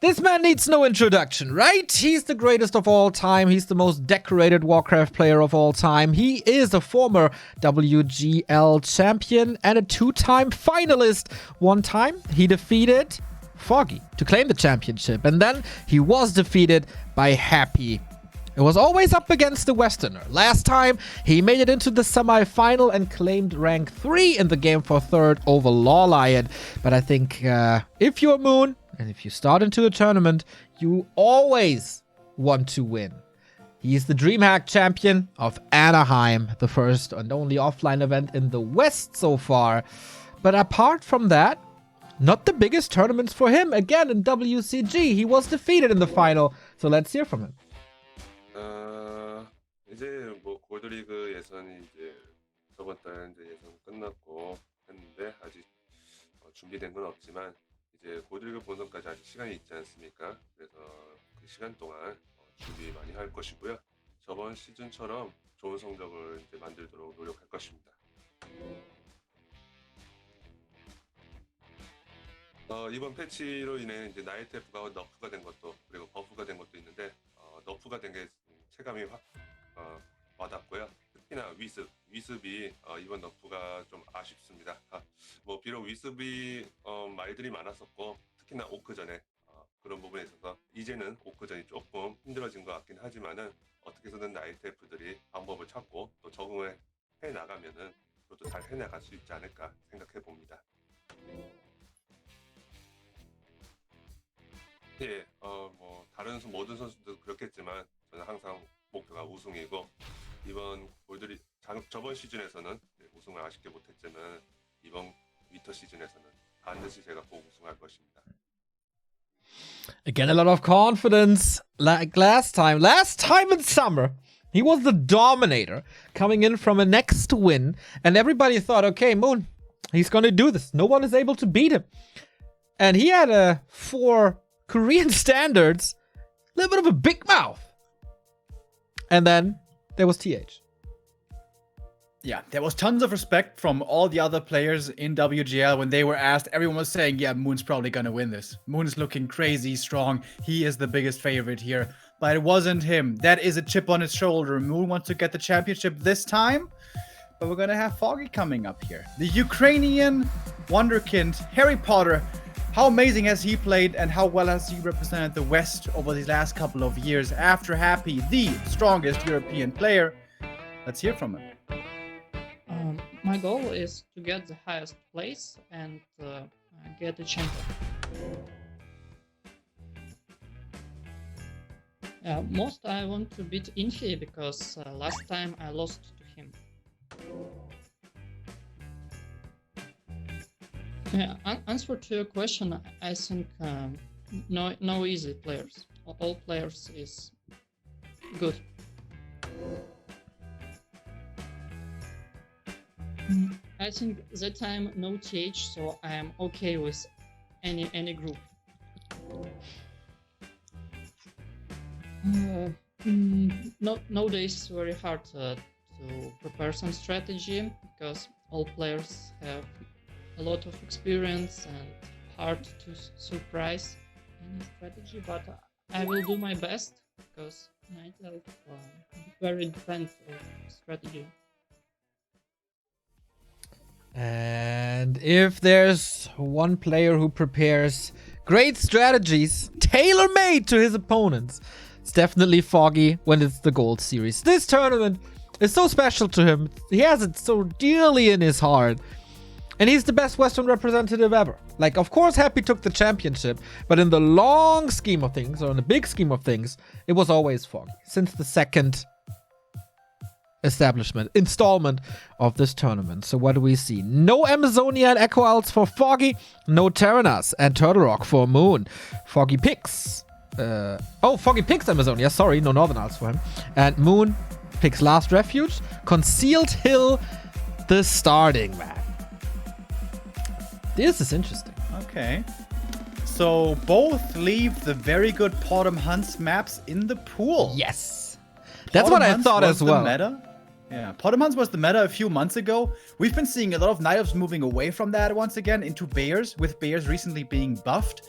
This man needs no introduction, right? He's the greatest of all time. He's the most decorated Warcraft player of all time. He is a former WGL champion and a 2-time finalist. One time, he defeated Foggy to claim the championship. And then he was defeated by Happy. It was always up against the Westerner. Last time, he made it into the semi-final and claimed rank 3 in the game for 3rd over Law Lion. But I think if you're Moon, and if you start into a tournament, you always want to win. He's the DreamHack champion of Anaheim, the first and only offline event in the West so far. But apart from that, not the biggest tournaments for him. Again, in WCG, he was defeated in the final. So let's hear from him. 이제 뭐 골드리그 예선이 이제 저번 달 이제 예선 끝났고 했는데 아직 준비된 건 없지만 이제 골드리그 본선까지 아직 시간이 있지 않습니까? 그래서 그 시간 동안 준비 많이 할 것이고요. 저번 시즌처럼 좋은 성적을 이제 만들도록 노력할 것입니다. 이번 패치로 인해 이제 나이트 F가 너프가 된 것도 그리고 버프가 된 것도 있는데 너프가 된 게 체감이 확 와닿고요. 특히나 위습이 이번 너프가 좀 아쉽습니다. 뭐 비록 위습이 말들이 많았었고 특히나 오크전에 그런 부분에 있어서 이제는 오크전이 조금 힘들어진 것 같긴 하지만은 어떻게 해서든 나이트 F들이 방법을 찾고 또 적응을 해 나가면은 또 잘 해나갈 수 있지 않을까 생각해 봅니다. 예, 뭐 다른 모든 선수도 그렇겠지만 저는 항상 목표가 우승이고 이번 저번 시즌에서는 우승을 아쉽게 못했지만 이번 위터 시즌에서는 반드시 제가 꼭 우승할 것입니다. Again, a lot of confidence like last time. Last time in summer, he was the dominator coming in from a next win. And everybody thought, okay, Moon, he's going to do this. No one is able to beat him. And he had for Korean standards, a little bit of a big mouth. And then there was TH. Yeah, there was tons of respect from all the other players in WGL when they were asked. Everyone was saying, yeah, Moon's probably going to win this. Moon is looking crazy strong. He is the biggest favorite here. But it wasn't him. That is a chip on his shoulder. Moon wants to get the championship this time. But we're going to have Foggy coming up here. The Ukrainian wonderkind, Harry Potter. How amazing has he played and how well has he represented the West over these last couple of years after Happy, the strongest European player? Let's hear from him. My goal is to get the highest place and get the champion. Most I want to beat Infi because last time I lost to him. Yeah, answer to your question, I think no easy players. All players is good. I think that time no TH, so I am okay with any group. Nowadays it's very hard to prepare some strategy because all players have a lot of experience and hard to surprise any strategy, but I will do my best because I very depends on strategy. And if there's one player who prepares great strategies tailor-made to his opponents, it's definitely Foggy when it's the Gold Series. This tournament is so special to him. He has it so dearly in his heart. And he's the best Western representative ever. Like, of course, Happy took the championship, but in the long scheme of things, or in the big scheme of things, it was always Foggy. Since the second installment of this tournament. So what do we see? No Amazonia and Echo Owls for Foggy, no Terranas and Turtle Rock for Moon. Foggy picks Foggy picks Amazonia, sorry, no Northern Owls for him. And Moon picks Last Refuge, Concealed Hill, the starting map. This is interesting. Okay. So both leave the very good Podom Hunts maps in the pool. Yes. That's what I thought as well. Meta? Yeah, Pottermans was the meta a few months ago. We've been seeing a lot of Night Elves moving away from that once again into Bears, with Bears recently being buffed.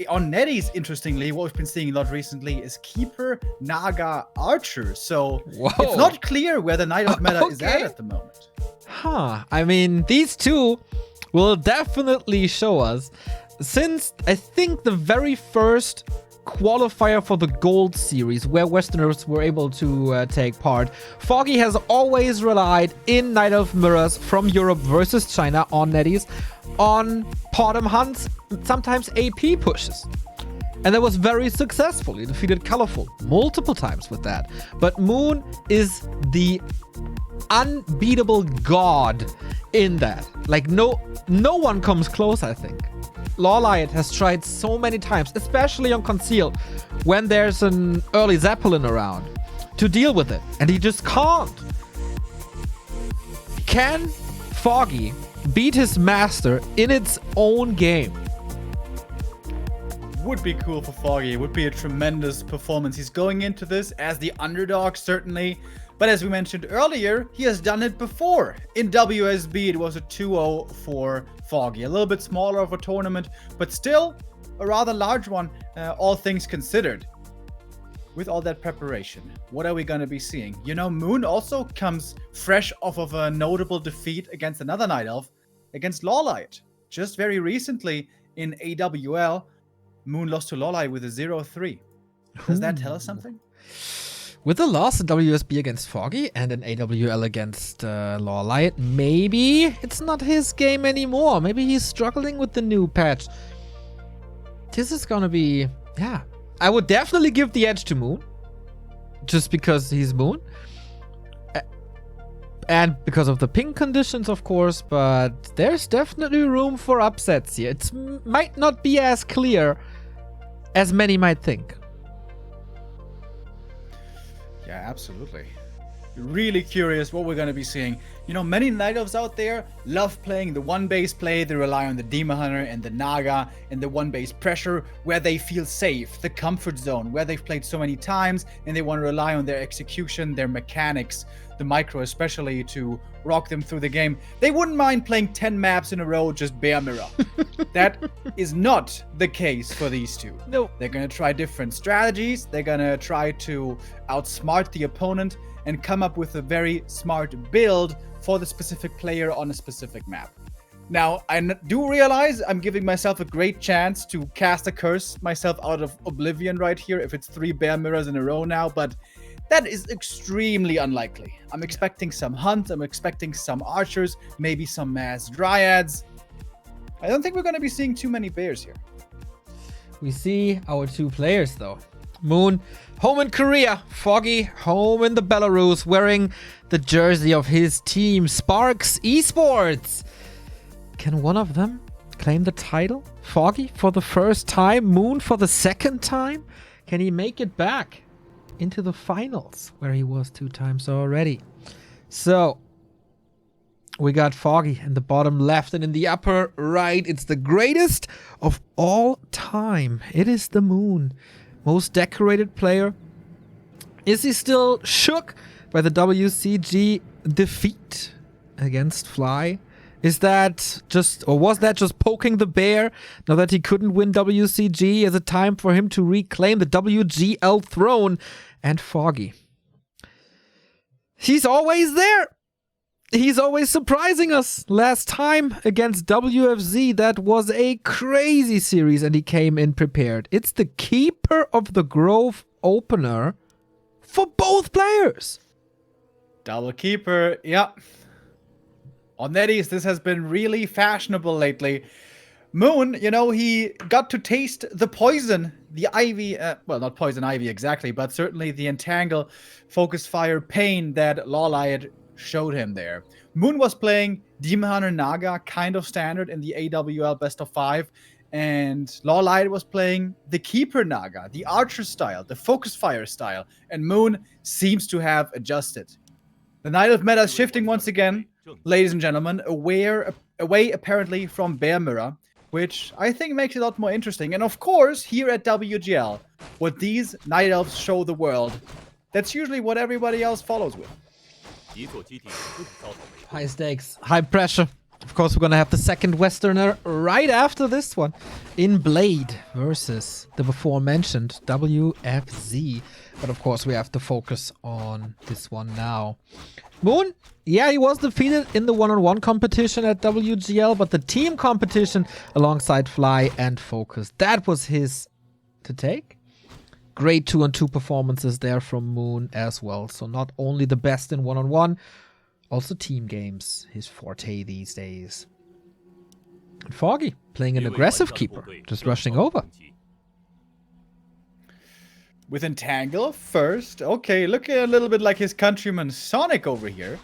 On Netties, interestingly, what we've been seeing a lot recently is Keeper, Naga, Archer. So it's not clear where the Night Elf meta is at the moment. Huh. I mean, these two will definitely show us, since I think the very first qualifier for the Gold Series, where Westerners were able to take part, Foggy has always relied in Night Elf Mirrors from Europe versus China on Netties on Potom hunts, sometimes AP pushes. And that was very successful. He defeated Colorful multiple times with that. But Moon is the unbeatable god in that. Like, no one comes close, I think. Lawlight has tried so many times, especially on Conceal, when there's an early Zeppelin around, to deal with it. And he just can't. Can Foggy beat his master in its own game? Would be cool for Foggy. It would be a tremendous performance. He's going into this as the underdog, certainly. But as we mentioned earlier, he has done it before. In WSB, it was a 2-0 for Foggy. A little bit smaller of a tournament, but still a rather large one, all things considered. With all that preparation, what are we going to be seeing? You know, Moon also comes fresh off of a notable defeat against another Night Elf, against Lawlight. Just very recently in AWL, Moon lost to Lawlight with a 0-3. Does that tell us something? With the loss in WSB against Foggy and an AWL against Lawlight, maybe it's not his game anymore. Maybe he's struggling with the new patch. This is gonna be... yeah. I would definitely give the edge to Moon. Just because he's Moon. And because of the ping conditions, of course. But there's definitely room for upsets here. It might not be as clear as many might think. Yeah, absolutely. Really curious what we're going to be seeing. You know, many Night Elves out there love playing the one-base play. They rely on the Demon Hunter and the Naga and the one-base pressure where they feel safe, the comfort zone, where they've played so many times, and they want to rely on their execution, their mechanics, the micro especially, to rock them through the game. They wouldn't mind playing 10 maps in a row just Bear Mirror. That is not the case for these two. No. They're going to try different strategies. They're going to try to outsmart the opponent and come up with a very smart build for the specific player on a specific map. Now, I do realize I'm giving myself a great chance to cast a curse myself out of oblivion right here if it's 3 Bear Mirrors in a row now, but that is extremely unlikely. I'm expecting some Hunt, I'm expecting some Archers, maybe some Mass Dryads. I don't think we're going to be seeing too many Bears here. We see our two players, though. Moon, home in Korea. Foggy, home in the Belarus, wearing the jersey of his team, Sparks Esports. Can one of them claim the title? Foggy for the first time, Moon for the second time? Can he make it back into the finals, where he was 2 times already? So, we got Foggy in the bottom left, and in the upper right, it's the greatest of all time. It is the Moon. Most decorated player. Is he still shook by the WCG defeat against Fly? Is that just, or was that just poking the bear now that he couldn't win WCG? Is it time for him to reclaim the WGL throne? And Foggy, he's always there. He's always surprising us. Last time against WFZ, that was a crazy series, and he came in prepared. It's the Keeper of the Grove opener for both players. Double Keeper, yeah. On Netties, this has been really fashionable lately. Moon, you know, he got to taste the poison, the Ivy, well, not poison Ivy exactly, but certainly the Entangle, Focus Fire, Pain that Lawlight showed him there. Moon was playing Demon Hunter Naga, kind of standard in the AWL best of 5, and Lawlight was playing the Keeper Naga, the Archer style, the Focus Fire style, and Moon seems to have adjusted. The Night of Meta is shifting once again, ladies and gentlemen, away apparently from Bear Mirror, which I think makes it a lot more interesting. And of course, here at WGL, what these Night Elves show the world, that's usually what everybody else follows with. High stakes, high pressure. Of course, we're gonna have the second Westerner right after this one in Blade versus the before-mentioned WFZ. But of course, we have to focus on this one now. Moon, yeah, he was defeated in the one-on-one competition at WGL, but the team competition alongside Fly and Focus, that was his to take. Great 2-on-2 performances there from Moon as well. So not only the best in one-on-one, also team games, his forte these days. And Foggy playing an aggressive keeper, just rushing over. With Entangle first. Okay, looking a little bit like his countryman Sonic over here.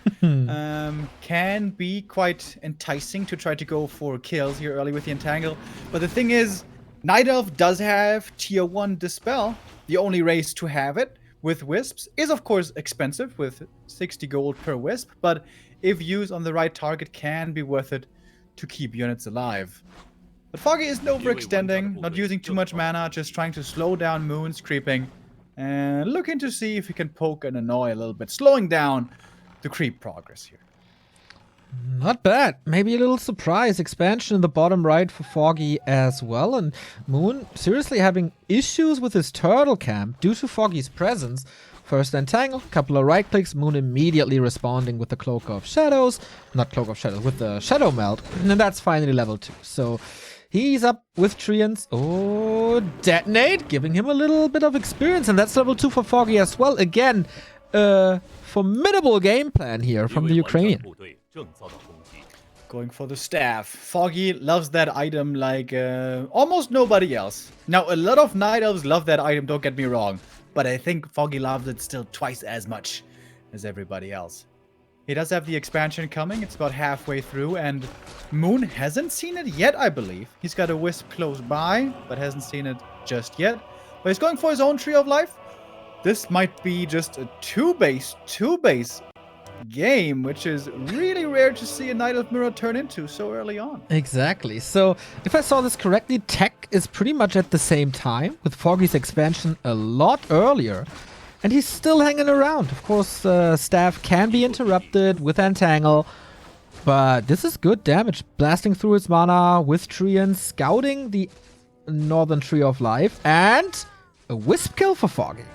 Can be quite enticing to try to go for kills here early with the Entangle. But the thing is, Night Elf does have tier 1 Dispel. The only race to have it with Wisps is of course expensive with 60 gold per Wisp. But if used on the right target can be worth it to keep units alive. But Foggy isn't overextending, not using too much mana, just trying to slow down Moon's creeping. And looking to see if he can poke and annoy a little bit, slowing down the creep progress here. Not bad. Maybe a little surprise expansion in the bottom right for Foggy as well. And Moon seriously having issues with his turtle camp due to Foggy's presence. First Entangle, couple of right clicks, Moon immediately responding with the Cloak of Shadows. Not Cloak of Shadows, with the Shadow Melt. And that's finally level 2. So he's up with Treants. Oh, Detonate, giving him a little bit of experience. And that's level 2 for Foggy as well. Again, formidable game plan here from the Ukrainian. Going for the staff. Foggy loves that item like almost nobody else. Now, a lot of Night Elves love that item, don't get me wrong. But I think Foggy loves it still twice as much as everybody else. He does have the expansion coming. It's about halfway through, and Moon hasn't seen it yet, I believe. He's got a Wisp close by, but hasn't seen it just yet. But he's going for his own Tree of Life. This might be just a two-base game, which is really rare to see a Knight of Mirror turn into so early on. Exactly. So, if I saw this correctly, Tech is pretty much at the same time, with Foggy's expansion a lot earlier. And he's still hanging around. Of course, staff can be interrupted with Entangle, but this is good damage. Blasting through his mana with Treants, scouting the Northern Tree of Life, and a Wisp kill for Foggy.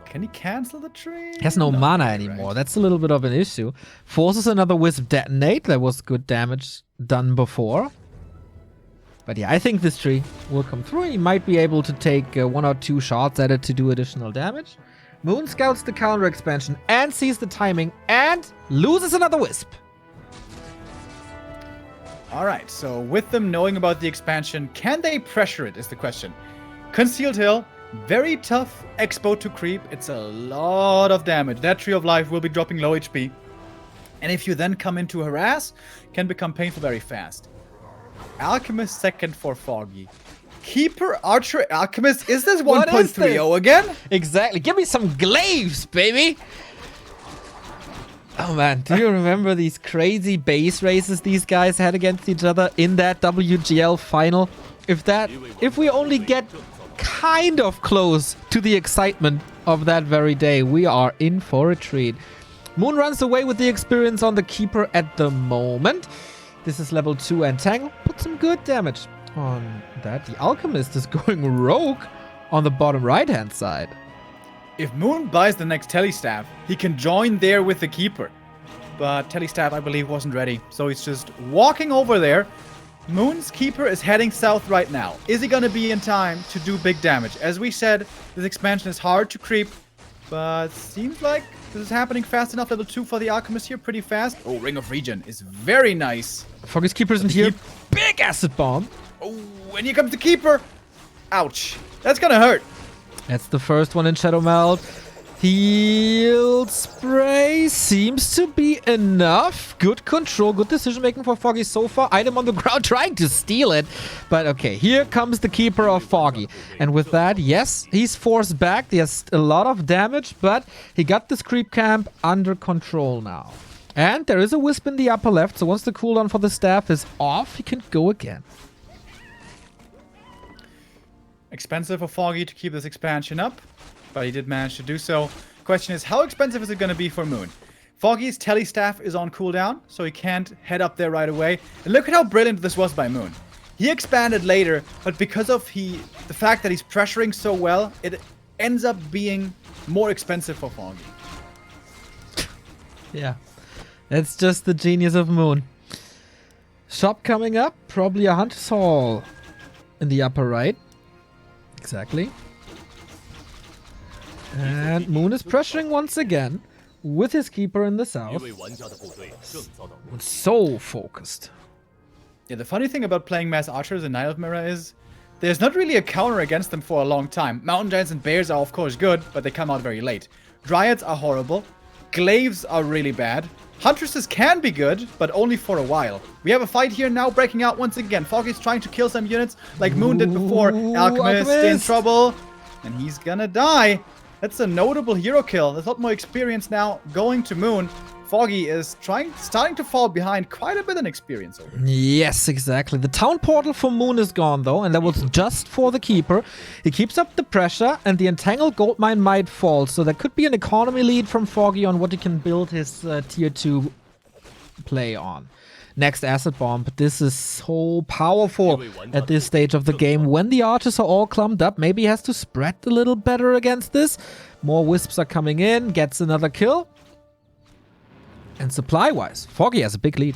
Can he cancel the tree? He has no mana anymore. Right. That's a little bit of an issue. Forces another Wisp Detonate. That was good damage done before. But yeah, I think this tree will come through. He might be able to take 1 or 2 shots at it to do additional damage. Moon scouts the counter expansion and sees the timing and loses another Wisp. Alright, so with them knowing about the expansion, can they pressure it is the question. Concealed Hill, very tough expo to creep. It's a lot of damage. That Tree of Life will be dropping low HP. And if you then come into Harass, can become painful very fast. Alchemist second for Foggy. Keeper, Archer, Alchemist. Is this 1.30 again? Exactly. Give me some glaives, baby. Oh man, do you remember these crazy base races these guys had against each other in that WGL final? If we only get kind of close to the excitement of that very day, we are in for a treat. Moon runs away with the experience on the Keeper at the moment. This is level 2 Entangle. Put some good damage on that. The Alchemist is going rogue on the bottom right-hand side. If Moon buys the next Telestaff, he can join there with the Keeper. But Telestaff, I believe, wasn't ready. So he's just walking over there. Moon's Keeper is heading south right now. Is he going to be in time to do big damage? As we said, this expansion is hard to creep. But seems like this is happening fast enough. Level 2 for the Alchemist here, pretty fast. Oh, Ring of Regen is very nice. Foggy's Keeper isn't here. Big Acid Bomb. Oh, and here comes the Keeper. Ouch. That's going to hurt. That's the first one in Shadow Melt. Heal Spray seems to be enough. Good control, good decision making for Foggy so far. Item on the ground trying to steal it. But okay, here comes the Keeper of Foggy. And with that, yes, he's forced back. He has a lot of damage, but he got this creep camp under control now. And there is a Wisp in the upper left, so once the cooldown for the staff is off, he can go again. Expensive for Foggy to keep this expansion up, but he did manage to do so. Question is, how expensive is it going to be for Moon? Foggy's tele staff is on cooldown, so he can't head up there right away. And look at how brilliant this was by Moon. He expanded later, but because of the fact that he's pressuring so well, it ends up being more expensive for Foggy. Yeah. That's just the genius of Moon. Shop coming up. Probably a Hunter's Hall in the upper right. Exactly. And Moon is pressuring once again with his keeper in the south. So focused. Yeah, the funny thing about playing mass archers in Night of Mirror is there's not really a counter against them for a long time. Mountain Giants and Bears are of course good, but they come out very late. Dryads are horrible. Glaives are really bad. Huntresses can be good, but only for a while. We have a fight here now breaking out once again. Foggy's trying to kill some units like Moon did before. Alchemist in trouble. And he's gonna die. That's a notable hero kill. There's a lot more experience now going to Moon. Foggy is starting to fall behind quite a bit in experience over here. Yes, exactly. The town portal for Moon is gone though, and that was just for the keeper. He keeps up the pressure, and the entangled goldmine might fall, so that could be an economy lead from Foggy on what he can build his tier 2 play on. Next acid bomb, but this is so powerful at this stage of the game. When the archers are all clumped up, maybe he has to spread a little better against this. More wisps are coming in, gets another kill. And supply-wise, Foggy has a big lead.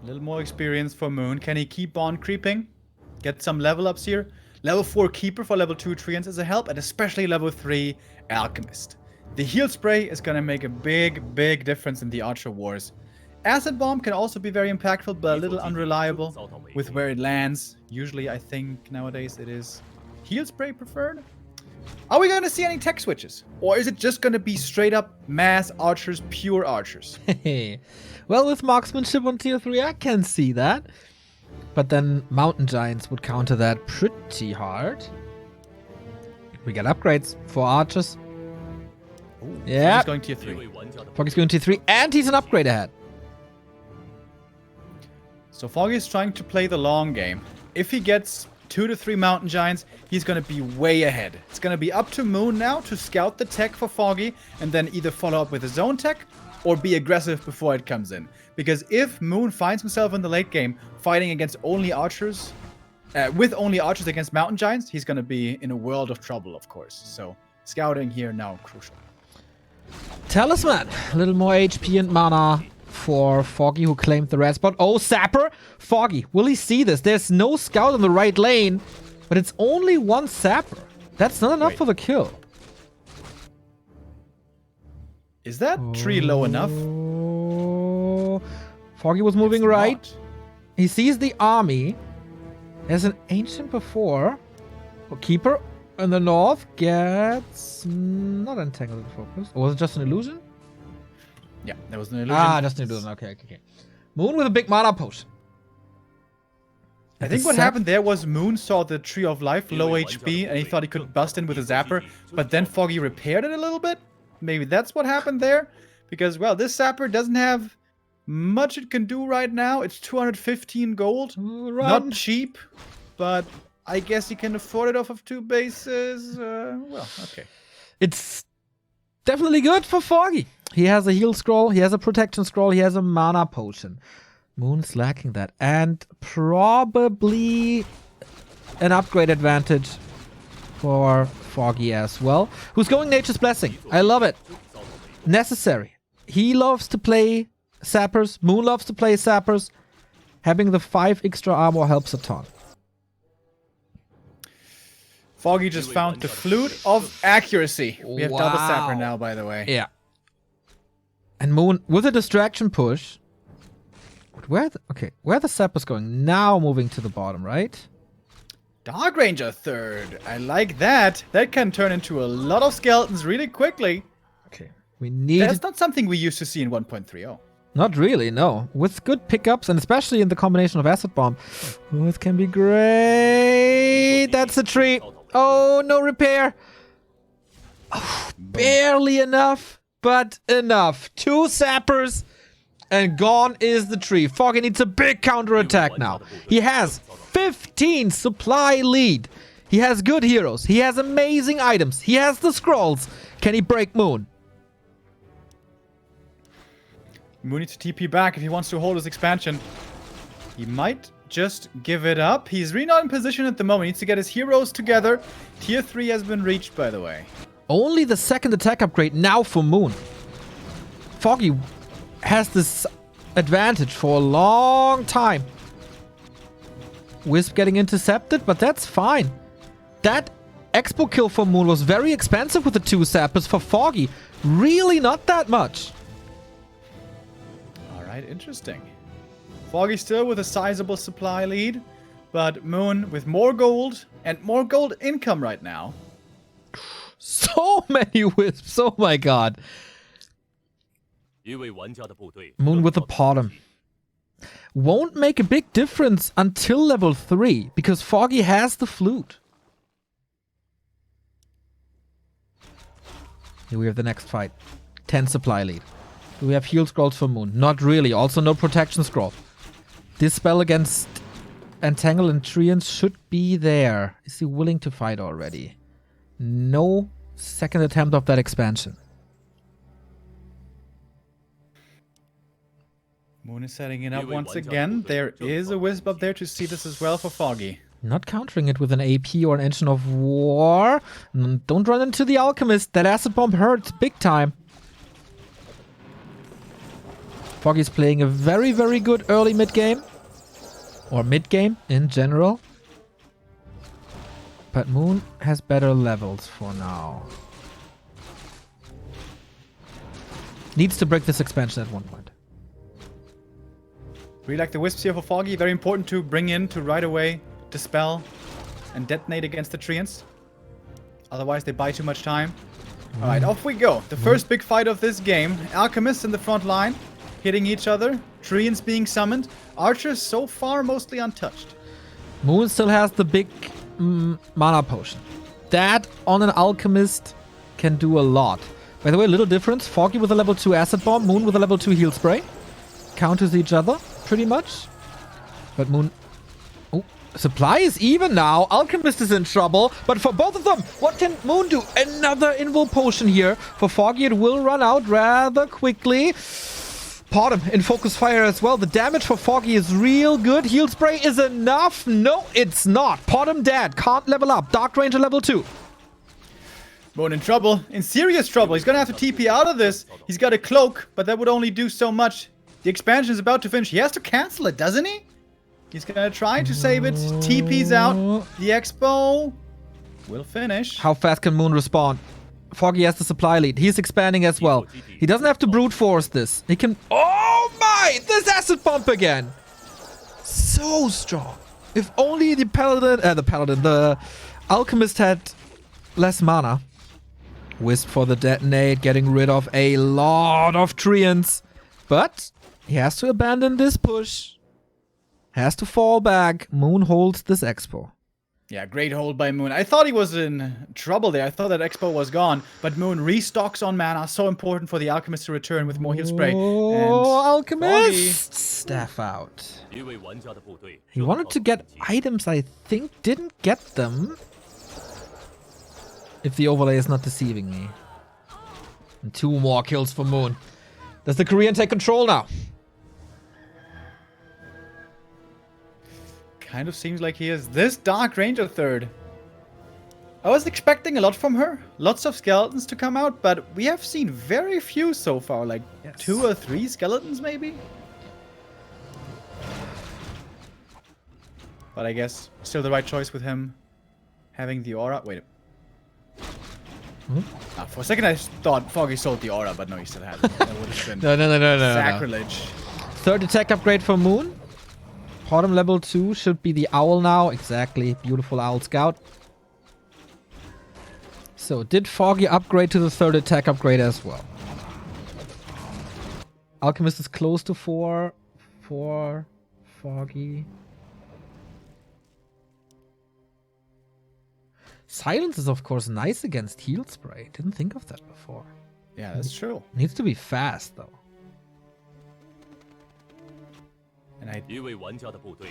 A little more experience for Moon. Can he keep on creeping? Get some level ups here. Level 4 Keeper for level 2 Treants is a help, and especially level 3 Alchemist. The heal spray is going to make a big difference in the Archer Wars. Acid Bomb can also be very impactful, but a little unreliable with where it lands. Usually, I think nowadays it is heal spray preferred. Are we going to see any tech switches? Or is it just going to be straight up mass archers, pure archers? Well, with marksmanship on tier 3, I can see that. But then Mountain Giants would counter that pretty hard. We get upgrades for archers. Yeah. He's going tier 3. Foggy's going tier 3, and he's an upgrade ahead. So Foggy is trying to play the long game. If he gets 2 to 3 Mountain Giants, he's going to be way ahead. It's going to be up to Moon now to scout the tech for Foggy and then either follow up with his own tech or be aggressive before it comes in. Because if Moon finds himself in the late game fighting against only archers, with only archers against Mountain Giants, he's going to be in a world of trouble, of course. So scouting here now crucial. Talisman. A little more HP and mana for Foggy, who claimed the red spot. Oh, Sapper! Foggy, will he see this? There's no scout in the right lane, but it's only one Sapper. That's not enough for the kill. Is that tree low enough? Foggy was moving right. Not. He sees the army. There's an ancient before. Keeper in the north gets not entangled in focus. Or was it just an illusion? Yeah, that was an illusion. Ah, just an illusion. Okay. Moon with a big mana potion. I think what happened there was Moon saw the Tree of Life, low HP, and he thought he could bust in with a Zapper, but then Foggy repaired it a little bit. Maybe that's what happened there. Because, well, this Zapper doesn't have much it can do right now. It's 215 gold. Not cheap, but I guess he can afford it off of 2 bases. Well, okay. It's definitely good for Foggy. He has a heal scroll, he has a protection scroll, he has a mana potion. Moon's lacking that. And probably an upgrade advantage for Foggy as well. Who's going Nature's Blessing. I love it. Necessary. He loves to play sappers. Moon loves to play sappers. Having the 5 extra armor helps a ton. Foggy just found the Flute of Accuracy. We have double Sapper now, by the way. Yeah. And Moon with a distraction push. Where are the sappers going? Now moving to the bottom, right? Dark Ranger third. I like that. That can turn into a lot of skeletons really quickly. Okay. We need... That's not something we used to see in 1.30. Not really, no. With good pickups, and especially in the combination of Acid Bomb. Oh, it can be great. That's a tree. Oh, no repair. Oh, barely enough, but enough. 2 sappers, and gone is the tree. Foggy needs a big counterattack now. He has 15 supply lead. He has good heroes. He has amazing items. He has the scrolls. Can he break Moon? Moon needs to TP back if he wants to hold his expansion. He might just give it up. He's really not in position at the moment. He needs to get his heroes together. Tier 3 has been reached, by the way. Only the second attack upgrade now for Moon. Foggy has this advantage for a long time. Wisp getting intercepted, but that's fine. That Expo kill for Moon was very expensive with the 2 sappers. For Foggy, really not that much. Alright, interesting. Foggy still with a sizable supply lead, but Moon with more gold and more gold income right now. So many wisps, oh my god. Moon with the bottom. Won't make a big difference until level 3, because Foggy has the flute. Here we have the next fight. 10 supply lead. Do we have heal scrolls for Moon? Not really. Also no protection scroll. This spell against Entangle and Treants should be there. Is he willing to fight already? No second attempt of that expansion. Moon is setting it up once again. There is a Wisp up there to see this as well for Foggy. Not countering it with an AP or an Engine of War. Don't run into the Alchemist. That Acid Bomb hurts big time. Foggy's playing a very, very good early mid-game. Or mid-game in general. But Moon has better levels for now. Needs to break this expansion at one point. Really like the Wisps here for Foggy. Very important to bring in to right away dispel and detonate against the Treants. Otherwise they buy too much time. Alright, off we go. The first big fight of this game. Alchemists in the front line, hitting each other. Treants being summoned. Archers so far mostly untouched. Moon still has the big mana potion. That on an Alchemist can do a lot. By the way, a little difference. Foggy with a level 2 Acid Bomb, Moon with a level 2 Heal Spray. Counters each other, pretty much. But Moon... Oh, supply is even now. Alchemist is in trouble. But for both of them, what can Moon do? Another Invul Potion here. For Foggy, it will run out rather quickly. Bottom in focus fire as well. The damage for Foggy is real good. Heal Spray is enough. No, it's not. Bottom dead. Can't level up. Dark Ranger level 2. Moon in trouble. In serious trouble. He's gonna have to TP out of this. He's got a cloak, but that would only do so much. The expansion is about to finish. He has to cancel it, doesn't he? He's gonna try to save it. TP's out. The Expo will finish. How fast can Moon respond? Foggy has the supply lead. He's expanding as well. He doesn't have to brute force this. He can... Oh my! This Acid Bump again! So strong. If only the the Alchemist had less mana. Wisp for the detonate, getting rid of a lot of Treants. But he has to abandon this push. Has to fall back. Moon holds this Expo. Yeah, great hold by Moon. I thought he was in trouble there. I thought that Expo was gone. But Moon restocks on mana. So important for the Alchemist to return with more heal spray. Oh, Alchemist! Foggy. Staff out. He wanted to get items, I think. Didn't get them. If the overlay is not deceiving me. And 2 more kills for Moon. Does the Korean take control now? Kind of seems like he is this Dark Ranger third. I was expecting a lot from her. Lots of skeletons to come out, but we have seen very few so far. Like 2 or 3 skeletons maybe? But I guess still the right choice with him having the aura. Wait. For a second I thought Foggy sold the aura, but no, he still has it. That would have been No. sacrilege. Third attack upgrade for Moon. Bottom level 2 should be the Owl now. Exactly. Beautiful Owl Scout. So, did Foggy upgrade to the third attack upgrade as well? Alchemist is close to 4 for Foggy. Silence is, of course, nice against Heal Spray. Didn't think of that before. Yeah, that's true. Needs to be fast, though. And I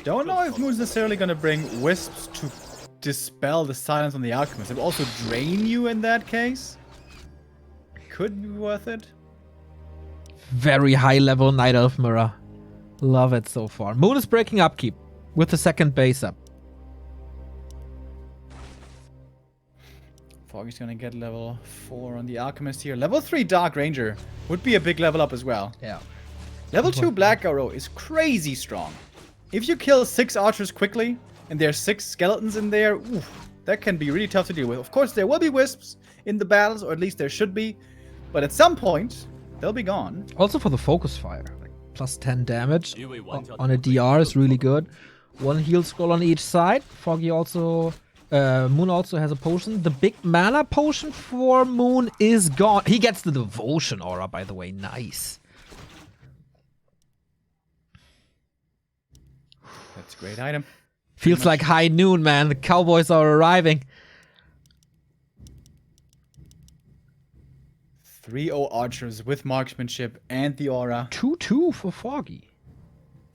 don't know if Moon's necessarily going to bring Wisps to dispel the silence on the Alchemist. It will also drain you in that case. Could be worth it. Very high level Night Elf Mirror. Love it so far. Moon is breaking upkeep with the second base up. Foggy's gonna get level 4 on the Alchemist here. Level 3 Dark Ranger would be a big level up as well. Yeah. Level 2 Black Arrow is crazy strong. If you kill 6 archers quickly, and there's 6 skeletons in there, oof, that can be really tough to deal with. Of course, there will be wisps in the battles, or at least there should be. But at some point, they'll be gone. Also for the focus fire. Like plus 10 damage on a DR is really good. 1 heal scroll on each side. Foggy also... Moon also has a potion. The big mana potion for Moon is gone. He gets the devotion aura, by the way. Nice. That's a great item. Feels like high noon, man. The cowboys are arriving. 3-0 archers with marksmanship and the aura. 2-2 for Foggy.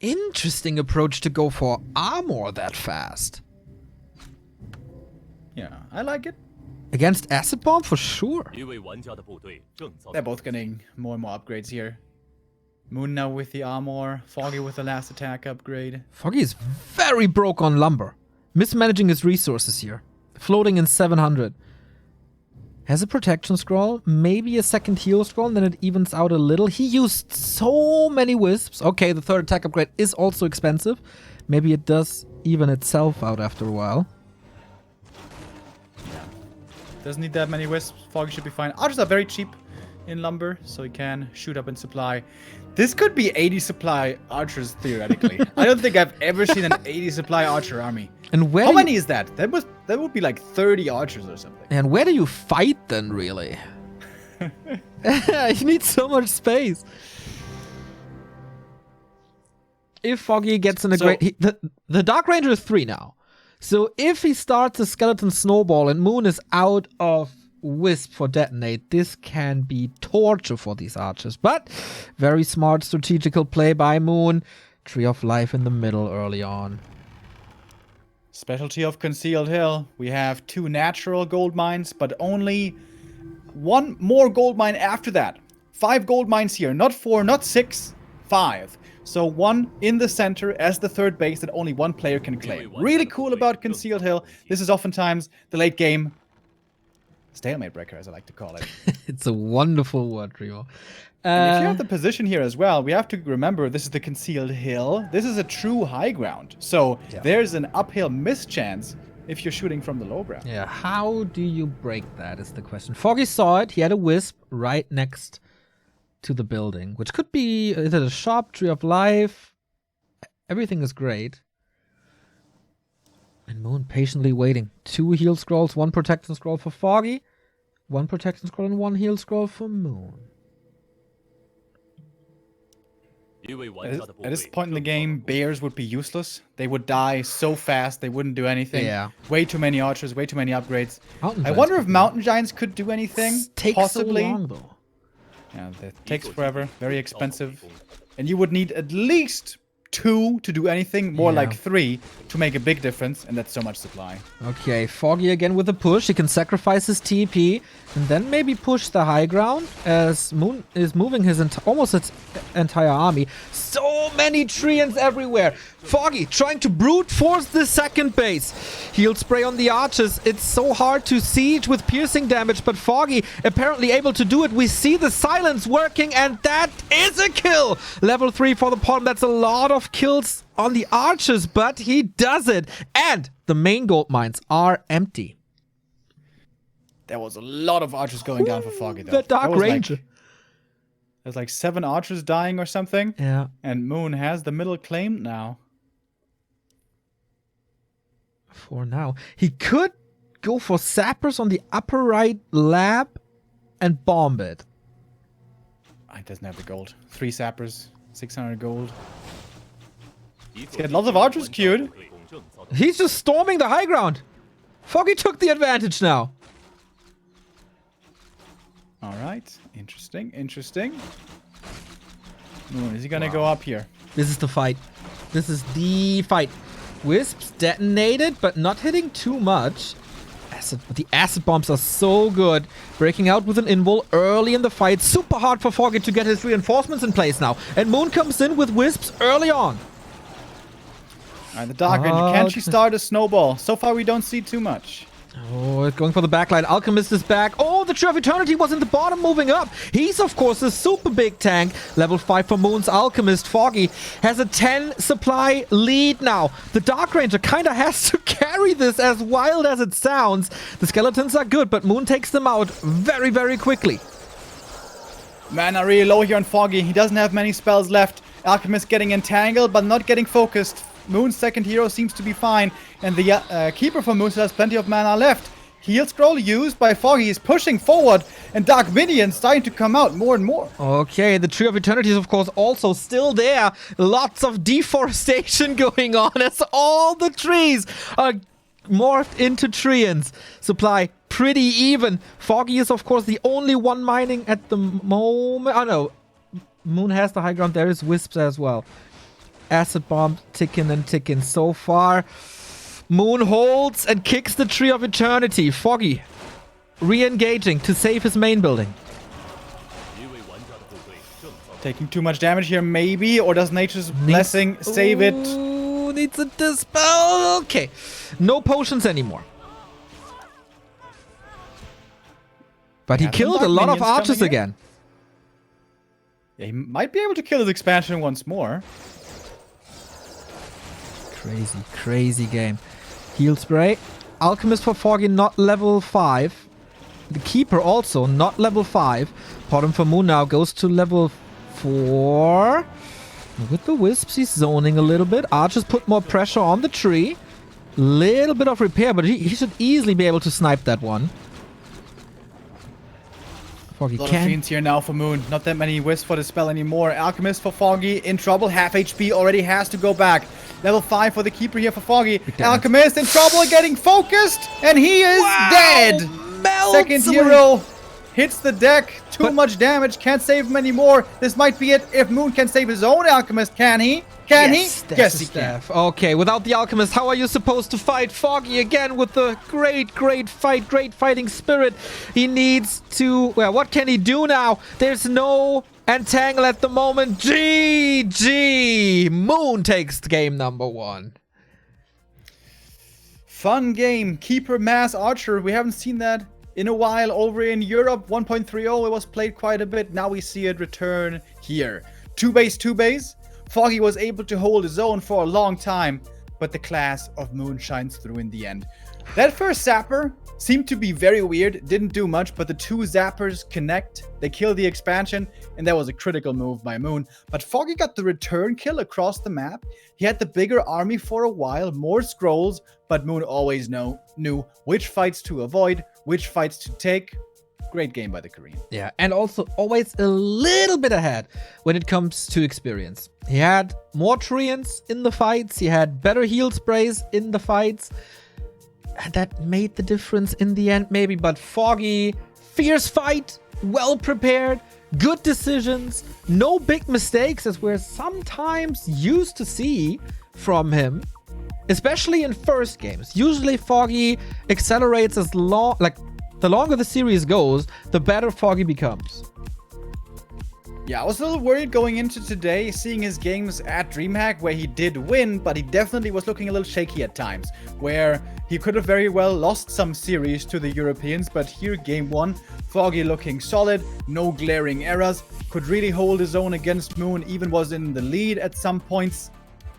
Interesting approach to go for armor that fast. Yeah, I like it. Against Acid Bomb for sure. They're both getting more and more upgrades here. Moon now with the armor, Foggy with the last attack upgrade. Foggy is very broke on lumber. Mismanaging his resources here. Floating in 700. Has a protection scroll, maybe a second heal scroll, and then it evens out a little. He used so many wisps. Okay, the third attack upgrade is also expensive. Maybe it does even itself out after a while. Doesn't need that many wisps. Foggy should be fine. Archers are very cheap in lumber, so he can shoot up in supply. This could be 80 supply archers, theoretically. I don't think I've ever seen an 80 supply archer army. And where How many is that? That would be like 30 archers or something. And where do you fight then, really? You need so much space. If Foggy gets in a the Dark Ranger is 3 now. So if he starts a skeleton snowball and Moon is out of wisp for detonate, this can be torture for these archers. But very smart strategical play by Moon. Tree of Life in the middle early on. Specialty of Concealed Hill. We have 2 natural gold mines, but only 1 more gold mine after that. 5 gold mines here. Not 4, not 6, 5. So 1 in the center as the third base that only 1 player can claim. Really cool about Concealed Hill. This is oftentimes the late game stalemate breaker, as I like to call it. It's a wonderful word, Remo. And if you have the position here as well, we have to remember this is the Concealed Hill. This is a true high ground. So there's an uphill mischance if you're shooting from the low ground. Yeah, how do you break that is the question. Foggy saw it. He had a wisp right next to the building, which could be is it a shop, Tree of Life. Everything is great. And Moon patiently waiting. 2 heal scrolls, 1 protection scroll for Foggy, 1 protection scroll and 1 heal scroll for Moon. At this point in the game, bears would be useless. They would die so fast, they wouldn't do anything. Yeah. Way too many archers, way too many upgrades. Mountain I Giants wonder could if do Mountain Giants could do anything. Takes possibly. so long though. Yeah, that takes forever. Very expensive. And you would need at least 2 to do anything, more like 3 to make a big difference, and that's so much supply. Okay, Foggy again with a push. He can sacrifice his TP and then maybe push the high ground as Moon is moving his almost its entire army. So many treants everywhere. Foggy trying to brute force the second base. Heal spray on the archers. It's so hard to siege with piercing damage, but Foggy apparently able to do it. We see the silence working, and that is a kill. Level 3 for the pawn. That's a lot of kills on the archers, but he does it. And the main gold mines are empty. There was a lot of archers going down for Foggy, though. The Dark Ranger. There's like 7 archers dying or something. Yeah. And Moon has the middle claimed now. For now. He could go for sappers on the upper right lab and bomb it. It doesn't have the gold. 3 sappers, 600 gold. He's got lots of archers queued. He's just storming the high ground. Foggy took the advantage now. Alright. Interesting, interesting. Moon, is he gonna go up here? This is the fight. This is the fight. Wisps detonated, but not hitting too much. The acid bombs are so good. Breaking out with an invul early in the fight. Super hard for Foggy to get his reinforcements in place now. And Moon comes in with Wisps early on. Alright, the Dark Ranger. Can she start a snowball? So far, we don't see too much. Oh, it's going for the backline. Alchemist is back. Oh, the Tree of Eternity was in the bottom, moving up. He's, of course, a super big tank. Level 5 for Moon's Alchemist. Foggy has a 10 supply lead now. The Dark Ranger kind of has to carry this, as wild as it sounds. The skeletons are good, but Moon takes them out very, very quickly. Mana really low here on Foggy. He doesn't have many spells left. Alchemist getting entangled, but not getting focused. Moon's second hero seems to be fine, and the Keeper for Moon still has plenty of mana left. Heal Scroll used by Foggy is pushing forward, and Dark Minions starting to come out more and more. Okay, the Tree of Eternity is, of course, also still there. Lots of deforestation going on as all the trees are morphed into treants. Supply pretty even. Foggy is, of course, the only one mining at the moment. Oh, no. Moon has the high ground. There is Wisps as well. Acid bomb ticking and ticking so far. Moon holds and kicks the Tree of Eternity. Foggy re-engaging to save his main building. Taking too much damage here, maybe, or does Nature's Blessing save it? Ooh, needs a dispel. Okay, no potions anymore. But he killed a lot of archers again. Yeah, he might be able to kill his expansion once more. Crazy, crazy game. Heal spray. Alchemist for Foggy, not level 5. The Keeper also, not level 5. Bottom for Moon now goes to level 4. With the Wisps, he's zoning a little bit. Archers put more pressure on the tree. Little bit of repair, but he should easily be able to snipe that one. Foggy a lot of fiends here now for Moon. Not that many Wisps for the spell anymore. Alchemist for Foggy in trouble. Half HP already has to go back. Level 5 for the Keeper here for Foggy. Alchemist in trouble, getting focused, and he is dead. Second hero hits the deck. Too much damage. Can't save him anymore. This might be it. If Moon can save his own Alchemist, can he? Can he? Yes, he can. Okay, without the Alchemist, how are you supposed to fight Foggy again with the great fight, great fighting spirit? He needs to... Well, what can he do now? There's no entangle at the moment. GG! Moon takes game number 1. Fun game. Keeper Mass Archer. We haven't seen that in a while over in Europe. 1.30, it was played quite a bit. Now we see it return here. 2-base. Foggy was able to hold his own for a long time, but the class of Moon shines through in the end. That first Zapper seemed to be very weird, didn't do much, but the two Zappers connect, they kill the expansion, and that was a critical move by Moon. But Foggy got the return kill across the map. He had the bigger army for a while, more scrolls, but Moon always knew which fights to avoid, which fights to take. Great game by the Korean. Yeah, and also always a little bit ahead when it comes to experience. He had more treants in the fights. He had better heal sprays in the fights. And that made the difference in the end, maybe. But Foggy, fierce fight, well prepared, good decisions, no big mistakes, as we're sometimes used to see from him. Especially in first games. Usually Foggy accelerates as long... The longer the series goes, the better Foggy becomes. Yeah, I was a little worried going into today, seeing his games at DreamHack, where he did win, but he definitely was looking a little shaky at times, where he could have very well lost some series to the Europeans, but here, game 1, Foggy looking solid, no glaring errors, could really hold his own against Moon, even was in the lead at some points,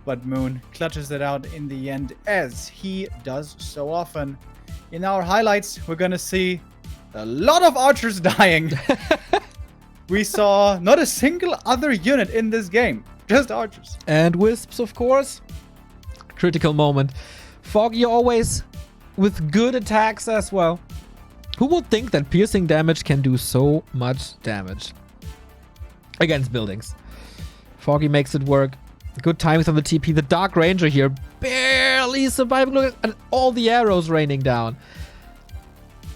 but Moon clutches it out in the end, as he does so often. In our highlights, we're gonna see a lot of archers dying. We saw not a single other unit in this game, just archers. And Wisps, of course. Critical moment. Foggy always with good attacks as well. Who would think that piercing damage can do so much damage against buildings? Foggy makes it work. Good timings on the TP. The Dark Ranger here barely surviving. Look at all the arrows raining down.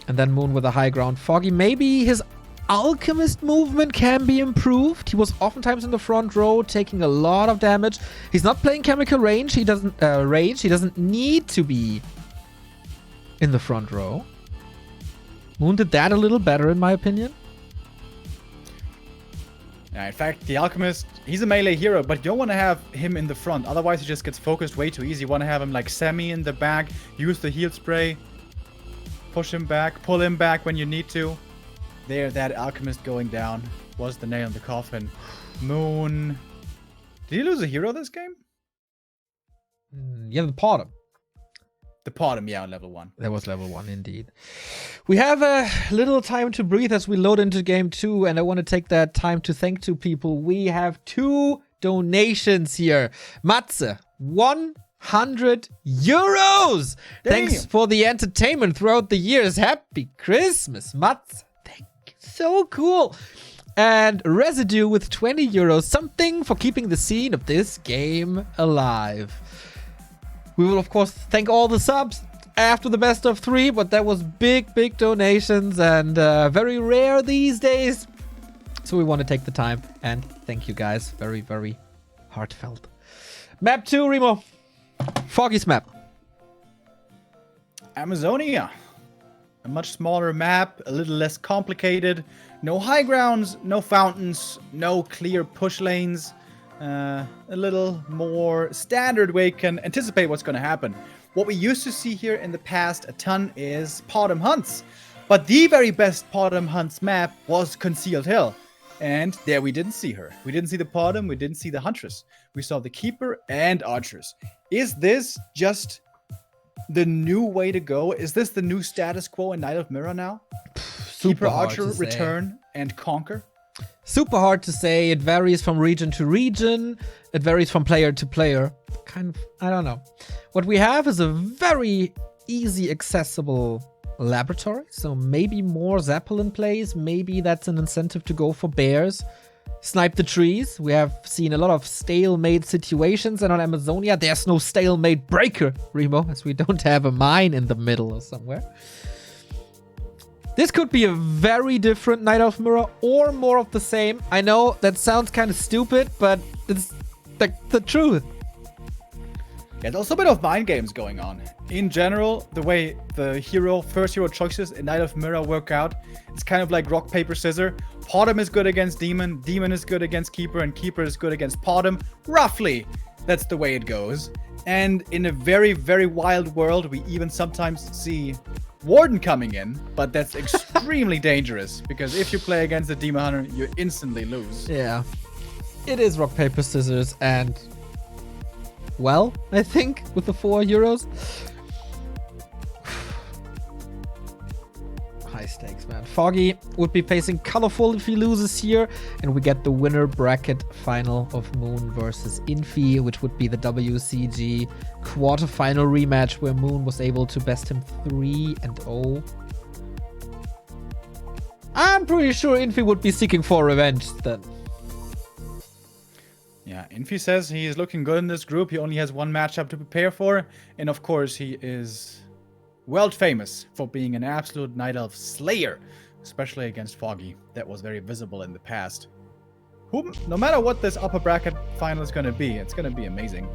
And then Moon with a high ground. Foggy, maybe his Alchemist movement can be improved. He was oftentimes in the front row, taking a lot of damage. He's not playing chemical range. He doesn't rage. He doesn't need to be in the front row. Moon did that a little better, in my opinion. Yeah, in fact, the Alchemist, he's a melee hero, but you don't want to have him in the front. Otherwise, he just gets focused way too easy. You want to have him like semi in the back, use the heal spray, push him back, pull him back when you need to. There, that Alchemist going down was the nail in the coffin. Moon. Did he lose a hero this game? Yeah, the bottom. The bottom, yeah, on level 1. That was level 1, indeed. We have a little time to breathe as we load into game 2, and I want to take that time to thank 2 people. We have 2 donations here. Matze, 100 euros! Damn. Thanks for the entertainment throughout the years. Happy Christmas, Matze. Thank you. So cool. And Residue with 20 euros. Something for keeping the scene of this game alive. We will, of course, thank all the subs after the best of 3, but that was big, big donations and very rare these days. So we want to take the time and thank you guys. Very, very heartfelt. Map 2, Remo. Foggy's map. Amazonia. A much smaller map, a little less complicated. No high grounds, no fountains, no clear push lanes. A little more standard way you can anticipate what's going to happen. What we used to see here in the past a ton is Potom Hunts. But the very best Potom Hunts map was Concealed Hill. And there we didn't see her. We didn't see the Potom, we didn't see the Huntress. We saw the Keeper and Archers. Is this just the new way to go? Is this the new status quo in Night of Mirror now? Keeper, Archer, return, and conquer? Super hard to say. It varies from region to region. It varies from player to player. Kind of, I don't know. What we have is a very easy, accessible laboratory. So maybe more Zeppelin plays. Maybe that's an incentive to go for bears. Snipe the trees. We have seen a lot of stalemate situations. And on Amazonia, there's no stalemate breaker, Remo, as we don't have a mine in the middle or somewhere. This could be a very different Night of Mirror or more of the same. I know that sounds kind of stupid, but it's the truth. Yeah, there's also a bit of mind games going on. In general, the way the first hero choices in Night of Mirror work out, it's kind of like rock, paper, scissors. Potom is good against Demon, Demon is good against Keeper, and Keeper is good against Potom. Roughly, that's the way it goes. And in a very, very wild world, we even sometimes see Warden coming in, but that's extremely dangerous, because if you play against the Demon Hunter, you instantly lose. Yeah. It is rock, paper, scissors, and well, I think, with the 4 euros. High stakes, man. Foggy would be facing Colorful if he loses here, and we get the winner bracket final of Moon versus Infi, which would be the WCG quarterfinal rematch where Moon was able to best him 3-0. I'm pretty sure Infi would be seeking for revenge then. Yeah, Infi says he is looking good in this group. He only has 1 matchup to prepare for, and of course he is world famous for being an absolute Night Elf slayer, especially against Foggy. That was very visible in the past. No matter what this upper bracket final is going to be, it's going to be amazing.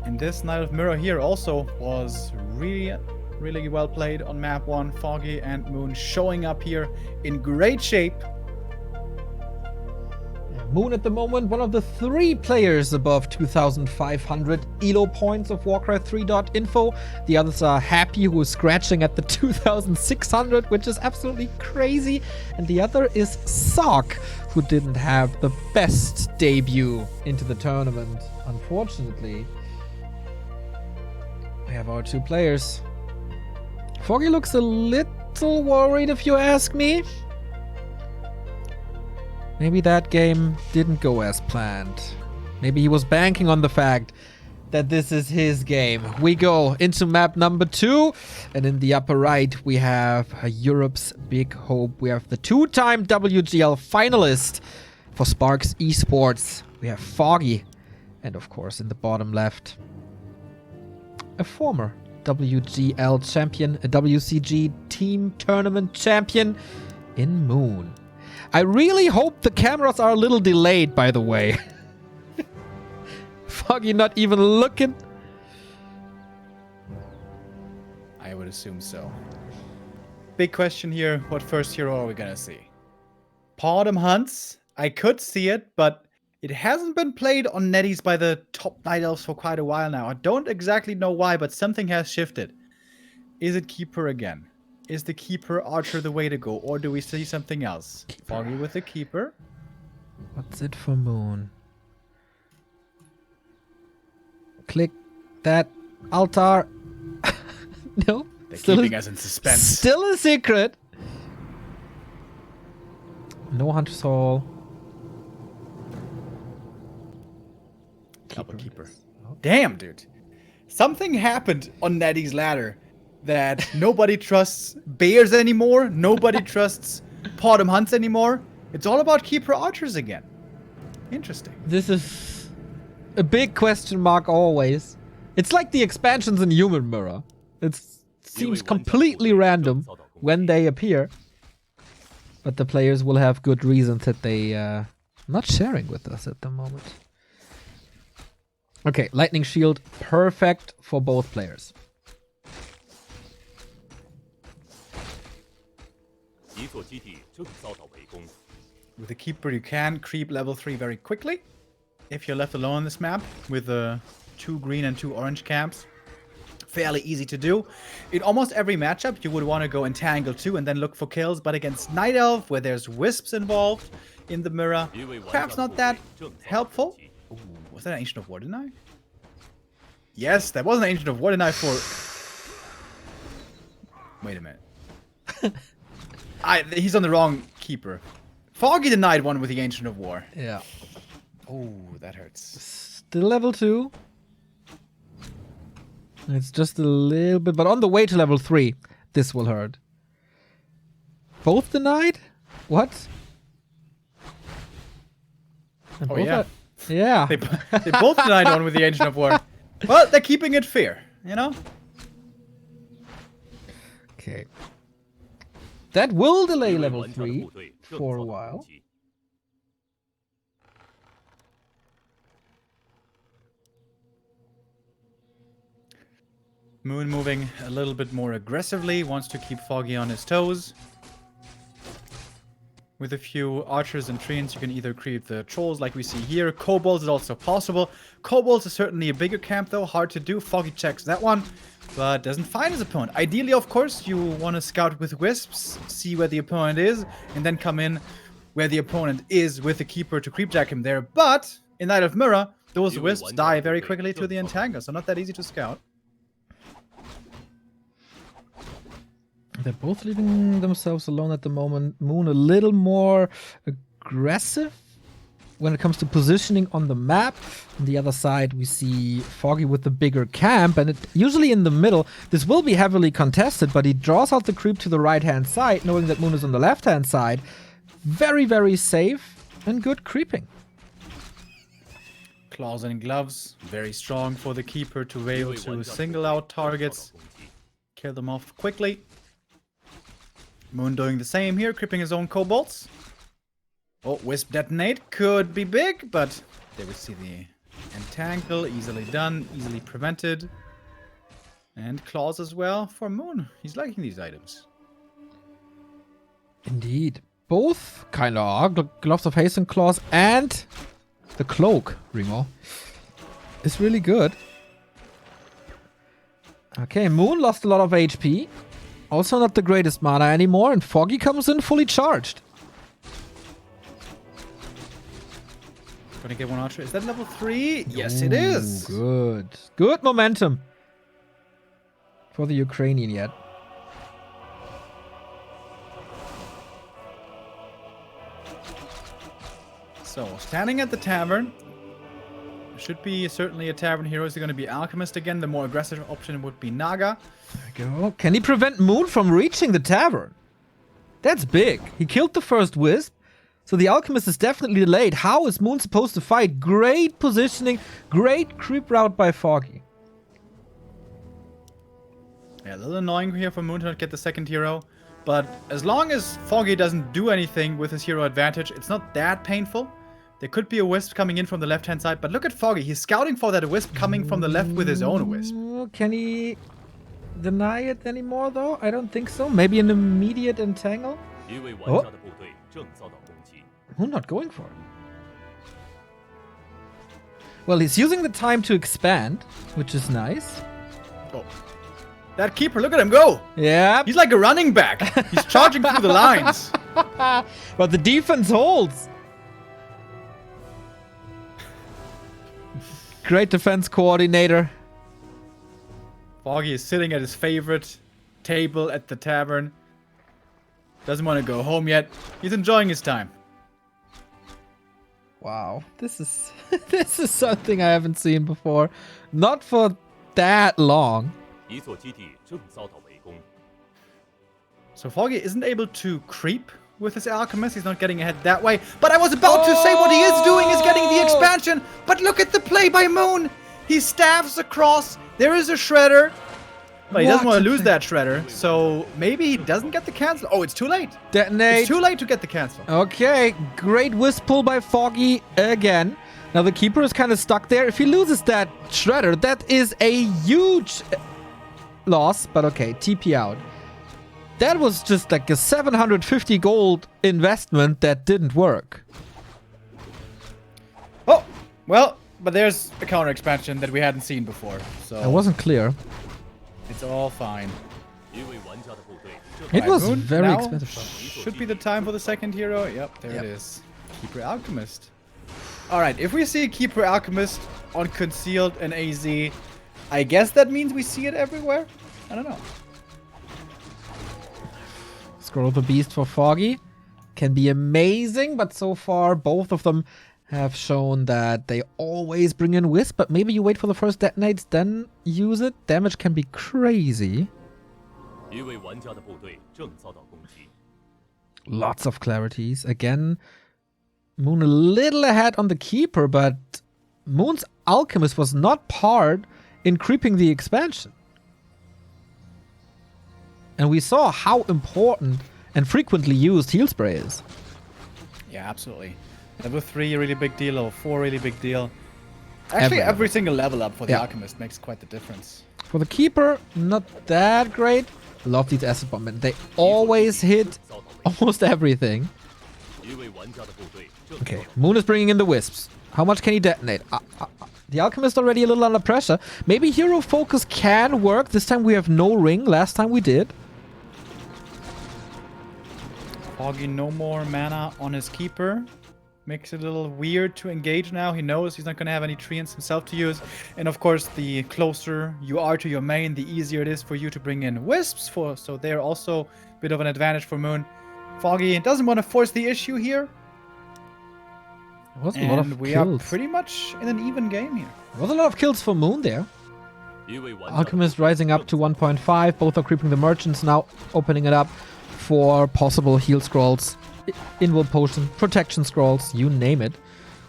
And this Night of Mirror here also was really, really well played on map 1. Foggy and Moon showing up here in great shape. Moon at the moment, one of the 3 players above 2,500 ELO points of Warcraft 3.info. The others are Happy, who is scratching at the 2,600, which is absolutely crazy. And the other is Sock, who didn't have the best debut into the tournament, unfortunately. We have our 2 players. Foggy looks a little worried, if you ask me. Maybe that game didn't go as planned. Maybe he was banking on the fact that this is his game. We go into map number 2. And in the upper right, we have Europe's big hope. We have the 2-time WGL finalist for Sparks Esports. We have Foggy. And of course, in the bottom left, a former WGL champion, a WCG team tournament champion. in Moon. I really hope the cameras are a little delayed, by the way. Foggy not even looking. I would assume so. Big question here, what first hero are we gonna see? Pardum Hunts, I could see it, but it hasn't been played on netties by the top Night Elves for quite a while now. I don't exactly know why, but something has shifted. Is it Keeper again? Is the Keeper Archer the way to go, or do we see something else? Foggy with the Keeper. What's it for Moon? Click that altar. No. They're keeping us in suspense. Still a secret. No Hunter's Hall. Double Keeper. Damn, dude. Something happened on Netty's ladder that nobody trusts Bears anymore. Nobody trusts Pardum Hunts anymore. It's all about Keeper Archers again. Interesting. This is a big question mark always. It's like the expansions in Human Mirror. It seems completely random when they appear. But the players will have good reasons that they not sharing with us at the moment. Okay, Lightning Shield, perfect for both players. With the Keeper, you can creep level 3 very quickly. If you're left alone on this map with 2 green and 2 orange camps. Fairly easy to do. In almost every matchup, you would want to go Entangle 2 and then look for kills. But against Night Elf, where there's Wisps involved in the mirror, perhaps not that helpful. Ooh, was that an Ancient of War deny? Yes, that was an Ancient of War deny for... Wait a minute. He's on the wrong Keeper. Foggy denied one with the Ancient of War. Yeah. Oh, that hurts. Still level 2. It's just a little bit, but on the way to level 3, this will hurt. Both denied? What? And Oh, yeah. Yeah. They both denied one with the Ancient of War. Well, they're keeping it fair, you know? Okay. That will delay level 3 for a while. Moon moving a little bit more aggressively, wants to keep Foggy on his toes. With a few archers and treants, you can either create the trolls like we see here. Kobolds is also possible. Kobolds is certainly a bigger camp though, hard to do. Foggy checks that one, but doesn't find his opponent. Ideally, of course, you want to scout with Wisps, see where the opponent is, and then come in where the opponent is with the Keeper to creepjack him there. But in Night of Mirror, those Wisps die very quickly to the Entangle, so not that easy to scout. They're both leaving themselves alone at the moment. Moon a little more aggressive when it comes to positioning on the map. On the other side, we see Foggy with the bigger camp, and usually in the middle. This will be heavily contested, but he draws out the creep to the right-hand side, knowing that Moon is on the left-hand side. Very, very safe and good creeping. Claws and gloves, very strong for the Keeper to be able to single out targets, kill them off quickly. Moon doing the same here, creeping his own kobolds. Oh, Wisp detonate could be big, but there we see the Entangle, easily done, easily prevented. And claws as well for Moon. He's liking these items. Indeed. Both kind of are. Gloves of Haste and Claws, and the cloak, Remo, is really good. Okay, Moon lost a lot of HP. Also not the greatest mana anymore, and Foggy comes in fully charged. Gonna get one archer. Is that level 3? Yes, it is. Good. Good momentum for the Ukrainian yet. So, standing at the tavern. Should be certainly a tavern hero. Is it going to be Alchemist again? The more aggressive option would be Naga. There we go. Can he prevent Moon from reaching the tavern? That's big. He killed the first Wisp, so the Alchemist is definitely delayed. How is Moon supposed to fight? Great positioning, great creep route by Foggy. Yeah, a little annoying here for Moon to not get the second hero. But as long as Foggy doesn't do anything with his hero advantage, it's not that painful. There could be a wisp coming in from the left-hand side, but look at Foggy. He's scouting for that wisp coming from the left with his own wisp. Can he deny it anymore, though? I don't think so. Maybe an immediate entangle? Oh. Who's not going for it? Well, he's using the time to expand, which is nice. Oh. That keeper, look at him go! Yeah. He's like a running back. He's charging through the lines. But the defense holds. Great defense coordinator. Foggy is sitting at his favorite table at the tavern. Doesn't want to go home yet. He's enjoying his time. Wow, this is this is something I haven't seen before. Not for that long. So Foggy isn't able to creep with his alchemist. He's not getting ahead that way. But I was about to say what he is doing is getting the expansion. But look at the play by Moon. He staffs across. There is a shredder. But he doesn't want to lose that shredder. So maybe he doesn't get the cancel. Oh, it's too late. Detonate. It's too late to get the cancel. Okay, great wisp pull by Foggy again. Now the keeper is kind of stuck there. If he loses that shredder, that is a huge loss. But okay, TP out. That was just like a 750 gold investment that didn't work. Oh, well, but there's a counter expansion that we hadn't seen before. So It wasn't clear. it's all fine. It was Moon, very now expensive. Should be the time for the second hero. Yep, there it is. Keeper Alchemist. Alright, if we see Keeper Alchemist on Concealed and AZ, I guess that means we see it everywhere? I don't know. Scroll of a Beast for Foggy can be amazing, but so far both of them have shown that they always bring in Wisp, but maybe you wait for the first detonates, then use it. Damage can be crazy. Lots of clarities. Again, Moon a little ahead on the Keeper, but Moon's Alchemist was not part in creeping the expansion. And we saw how important and frequently used Heal Spray is. Yeah, absolutely. Level 3, a really big deal. Level 4, really big deal. Actually, every single level up for the Alchemist makes quite the difference. For the Keeper, not that great. Love these acid bombs. They always hit almost everything. Okay, Moon is bringing in the Wisps. How much can he detonate? The Alchemist already a little under pressure. Maybe Hero Focus can work. This time we have no ring. Last time we did. Foggy, no more mana on his Keeper. Makes it a little weird to engage now. He knows he's not going to have any treants himself to use. And of course, the closer you are to your main, the easier it is for you to bring in Wisps. So they're also a bit of an advantage for Moon. Foggy doesn't want to force the issue here. There was a lot of we kills. are pretty much in an even game here. There was a lot of kills for Moon there. Alchemist rising up to 1.5. Both are creeping the merchants now, opening it up for possible heal scrolls, invul potion, protection scrolls, you name it.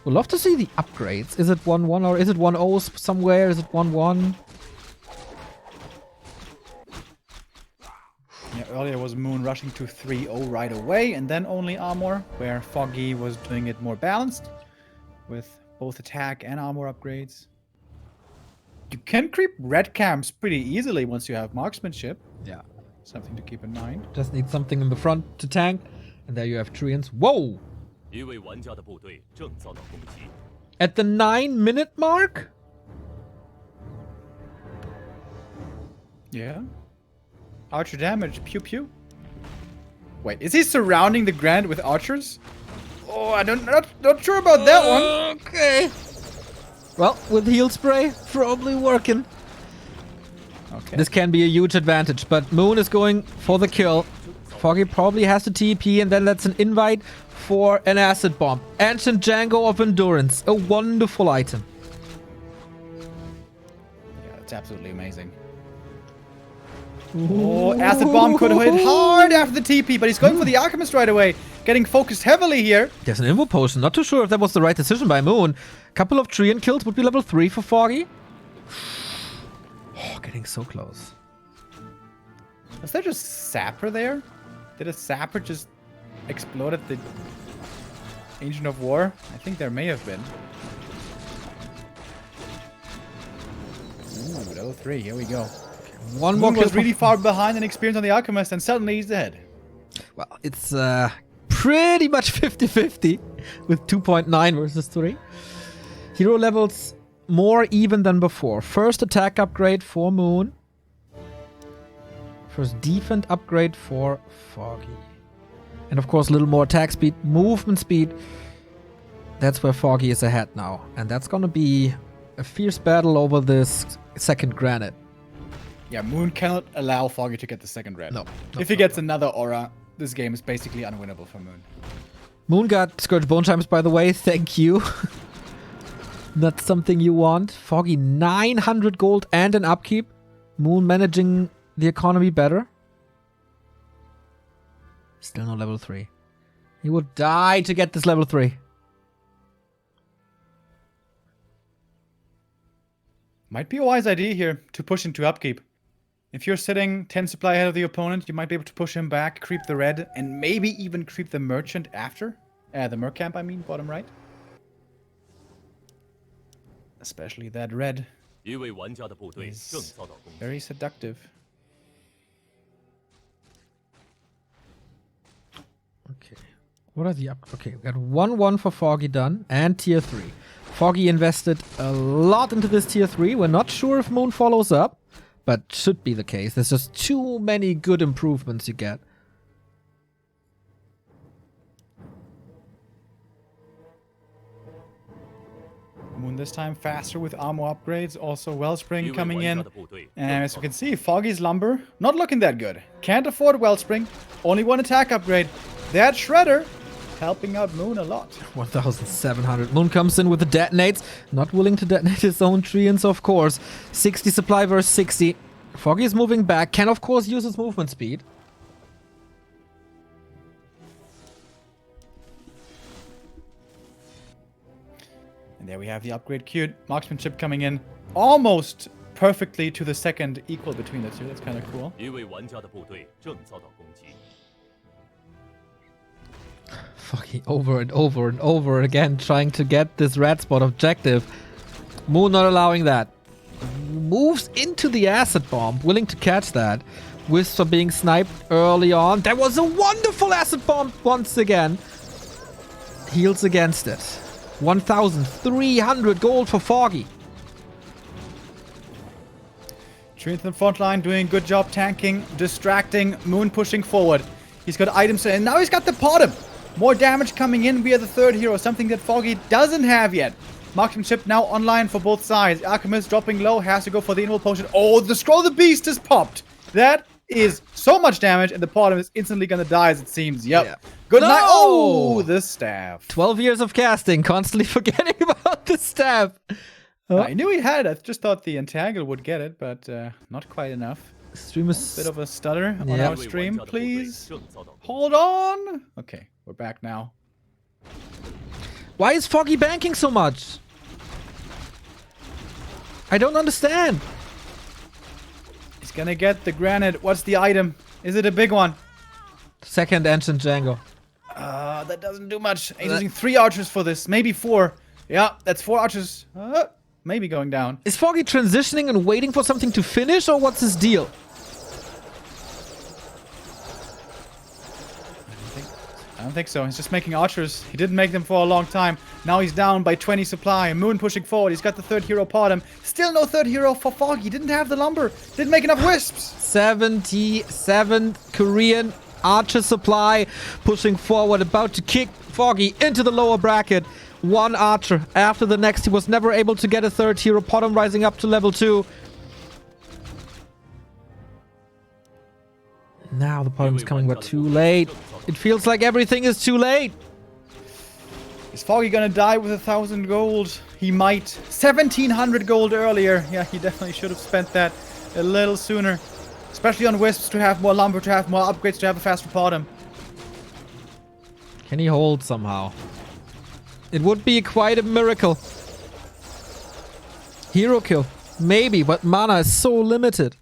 We'd love to see the upgrades. Is it 1-1 or is it 1-0 somewhere? Is it 1-1? Yeah, earlier was Moon rushing to 3-0 right away and then only armor, where Foggy was doing it more balanced with both attack and armor upgrades. You can creep red camps pretty easily once you have marksmanship. Yeah. Something to keep in mind. Just need something in the front to tank. And there you have treants. Whoa! At the 9-minute mark? Yeah. Archer damage. Pew pew. Wait, is he surrounding the Grand with archers? Oh, not sure about that one. Okay. Well, with heal spray, probably working. Okay. This can be a huge advantage, but Moon is going for the kill. Foggy probably has to TP, and then that's an invite for an acid bomb. Ancient Django of Endurance, a wonderful item. Yeah, that's absolutely amazing. Oh, acid bomb could hit hard after the TP, but he's going for the Alchemist right away. Getting focused heavily here. There's an invul potion. Not too sure if that was the right decision by Moon. Couple of treant kills would be level 3 for Foggy. Oh, getting so close. Was there just Sapper there? Did a sapper just explode at the Ancient of War? I think there may have been. Ooh, level 3. Here we go. One more Moon kill was really far behind in experience on the Alchemist, and suddenly he's ahead. Well, it's pretty much 50-50 with 2.9 versus 3. Hero levels more even than before. First attack upgrade for Moon. First defense upgrade for Foggy. And of course, a little more attack speed, movement speed. That's where Foggy is ahead now. And that's gonna be a fierce battle over this second granite. Yeah, Moon cannot allow Foggy to get the second red. No. If he gets another aura, this game is basically unwinnable for Moon. Moon got Scourge Bone Chimes, by the way. Thank you. Not something you want. Foggy, 900 gold and an upkeep. Moon managing the economy better. Still no level 3. He would die to get this level 3. Might be a wise idea here to push into upkeep. If you're sitting 10 supply ahead of the opponent, you might be able to push him back, creep the red, and maybe even creep the merchant after. The mercamp, I mean, bottom right. Especially that red is very seductive. Okay. What are the up? Okay, we got 1-1 for Foggy done and tier 3. Foggy invested a lot into this tier 3. We're not sure if Moon follows up, but should be the case. There's just too many good improvements you get. Moon this time faster with armor upgrades. Also Wellspring coming in. And as you can see, Foggy's lumber not looking that good. Can't afford Wellspring. Only one attack upgrade. That Shredder helping out Moon a lot. 1,700. Moon comes in with the detonates. Not willing to detonate his own treants, of course. 60 supply versus 60. Foggy is moving back. Can, of course, use his movement speed. And there we have the upgrade queued. Marksmanship coming in almost perfectly to the second equal between the two. That's kind of cool. Foggy over and over and over again trying to get this red spot objective. Moon not allowing that. Moves into the acid bomb, willing to catch that. Wisps are being sniped early on. There was a wonderful acid bomb once again. Heals against it. 1,300 gold for Foggy. Treant in the front line doing a good job tanking, distracting, Moon pushing forward. He's got items and now he's got the bottom. More damage coming in via the third hero, something that Foggy doesn't have yet. Marksmanship now online for both sides. Alchemist dropping low, has to go for the Inward Potion. Oh, the Scroll of the Beast is popped. That is so much damage, and the bottom is instantly gonna die as it seems. Yep. Yeah. Good night. Oh, the staff. 12 years of casting, constantly forgetting about the staff. Oh. I knew he had it. I just thought the Entangle would get it, but not quite enough. Stream is... Bit of a stutter on our stream, please. Hold on. Okay, we're back now. Why is Foggy banking so much? I don't understand. He's gonna get the granite. What's the item? Is it a big one? Second Ancient Django. That doesn't do much. He's using 3 archers for this. Maybe 4. Yeah, that's 4 archers. Maybe going down. Is Foggy transitioning and waiting for something to finish, or what's his deal? I don't think so. He's just making archers. He didn't make them for a long time. Now he's down by 20 supply. Moon pushing forward. He's got the third hero pod him. Still no third hero for Foggy. He didn't have the lumber. Didn't make enough wisps. 77 Korean archer supply pushing forward. About to kick Foggy into the lower bracket. 1 archer after the next. He was never able to get a third hero. Potom rising up to level 2. Now the Potom's coming, but too late. It feels like everything is too late. Is Foggy gonna die with 1,000 gold? He might. 1,700 gold earlier. Yeah, he definitely should have spent that a little sooner. Especially on wisps to have more lumber, to have more upgrades, to have a faster bottom. Can he hold somehow? It would be quite a miracle. Hero kill. Maybe, but mana is so limited.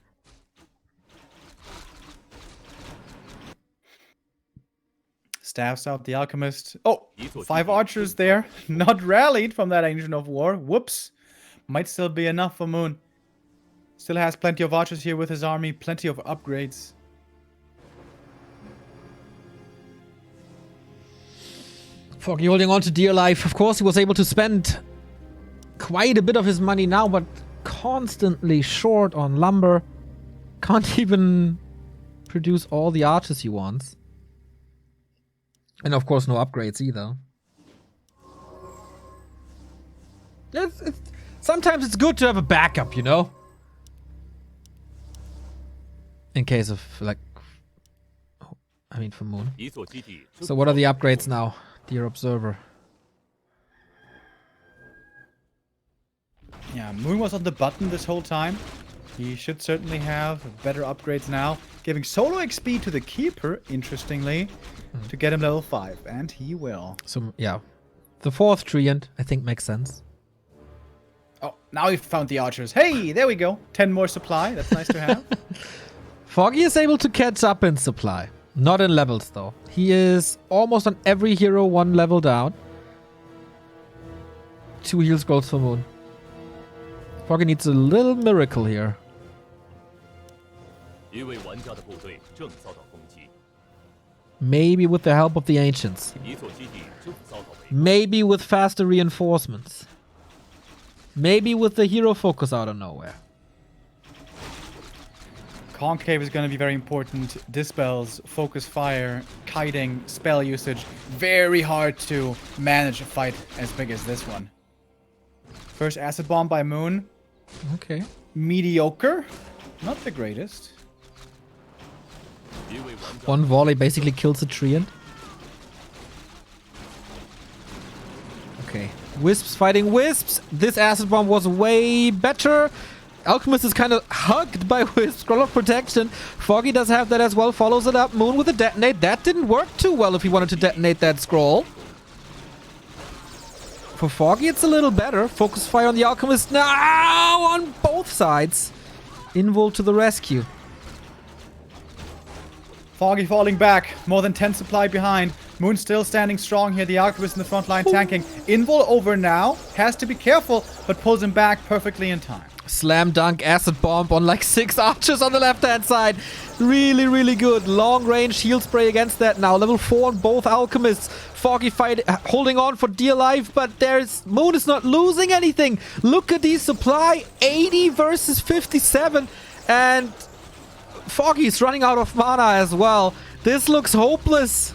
Staffs out the Alchemist. Oh, 5 archers there. Not rallied from that Ancient of War. Whoops. Might still be enough for Moon. Still has plenty of archers here with his army. Plenty of upgrades. Foggy holding on to dear life. Of course, he was able to spend quite a bit of his money now, but constantly short on lumber. Can't even produce all the archers he wants. And of course, no upgrades either. Sometimes it's good to have a backup, you know? In case of, like... I mean, for Moon. So what are the upgrades now, dear observer? Yeah, Moon was on the button this whole time. He should certainly have better upgrades now. Giving solo XP to the Keeper, interestingly, to get him level 5. And he will. So, yeah. The 4th Treant, I think, makes sense. Oh, now we found the archers. Hey, there we go. 10 more supply. That's nice to have. Foggy is able to catch up in supply. Not in levels, though. He is almost on every hero 1 level down. 2 heal scrolls for Moon. Foggy needs a little miracle here. Maybe with the help of the Ancients. Maybe with faster reinforcements. Maybe with the hero focus out of nowhere. Concave is going to be very important. Dispels, focus fire, kiting, spell usage. Very hard to manage a fight as big as this one. First acid bomb by Moon. Okay. Mediocre. Not the greatest. 1 volley basically kills a Treant. Okay. Wisps fighting Wisps. This acid bomb was way better. Alchemist is kind of hugged by Wisp. Scroll of Protection. Foggy does have that as well. Follows it up. Moon with a detonate. That didn't work too well if he wanted to detonate that scroll. For Foggy, it's a little better. Focus fire on the Alchemist now on both sides. Invul to the rescue. Foggy falling back. More than 10 supply behind. Moon still standing strong here. The Alchemist in the front line tanking. Invul over now. Has to be careful, but pulls him back perfectly in time. Slam dunk acid bomb on like 6 archers on the left-hand side. Really, really good. Long range shield spray against that now. Level 4 on both Alchemists. Foggy holding on for dear life, but Moon is not losing anything. Look at these supply. 80 versus 57. And Foggy is running out of mana as well. This looks hopeless.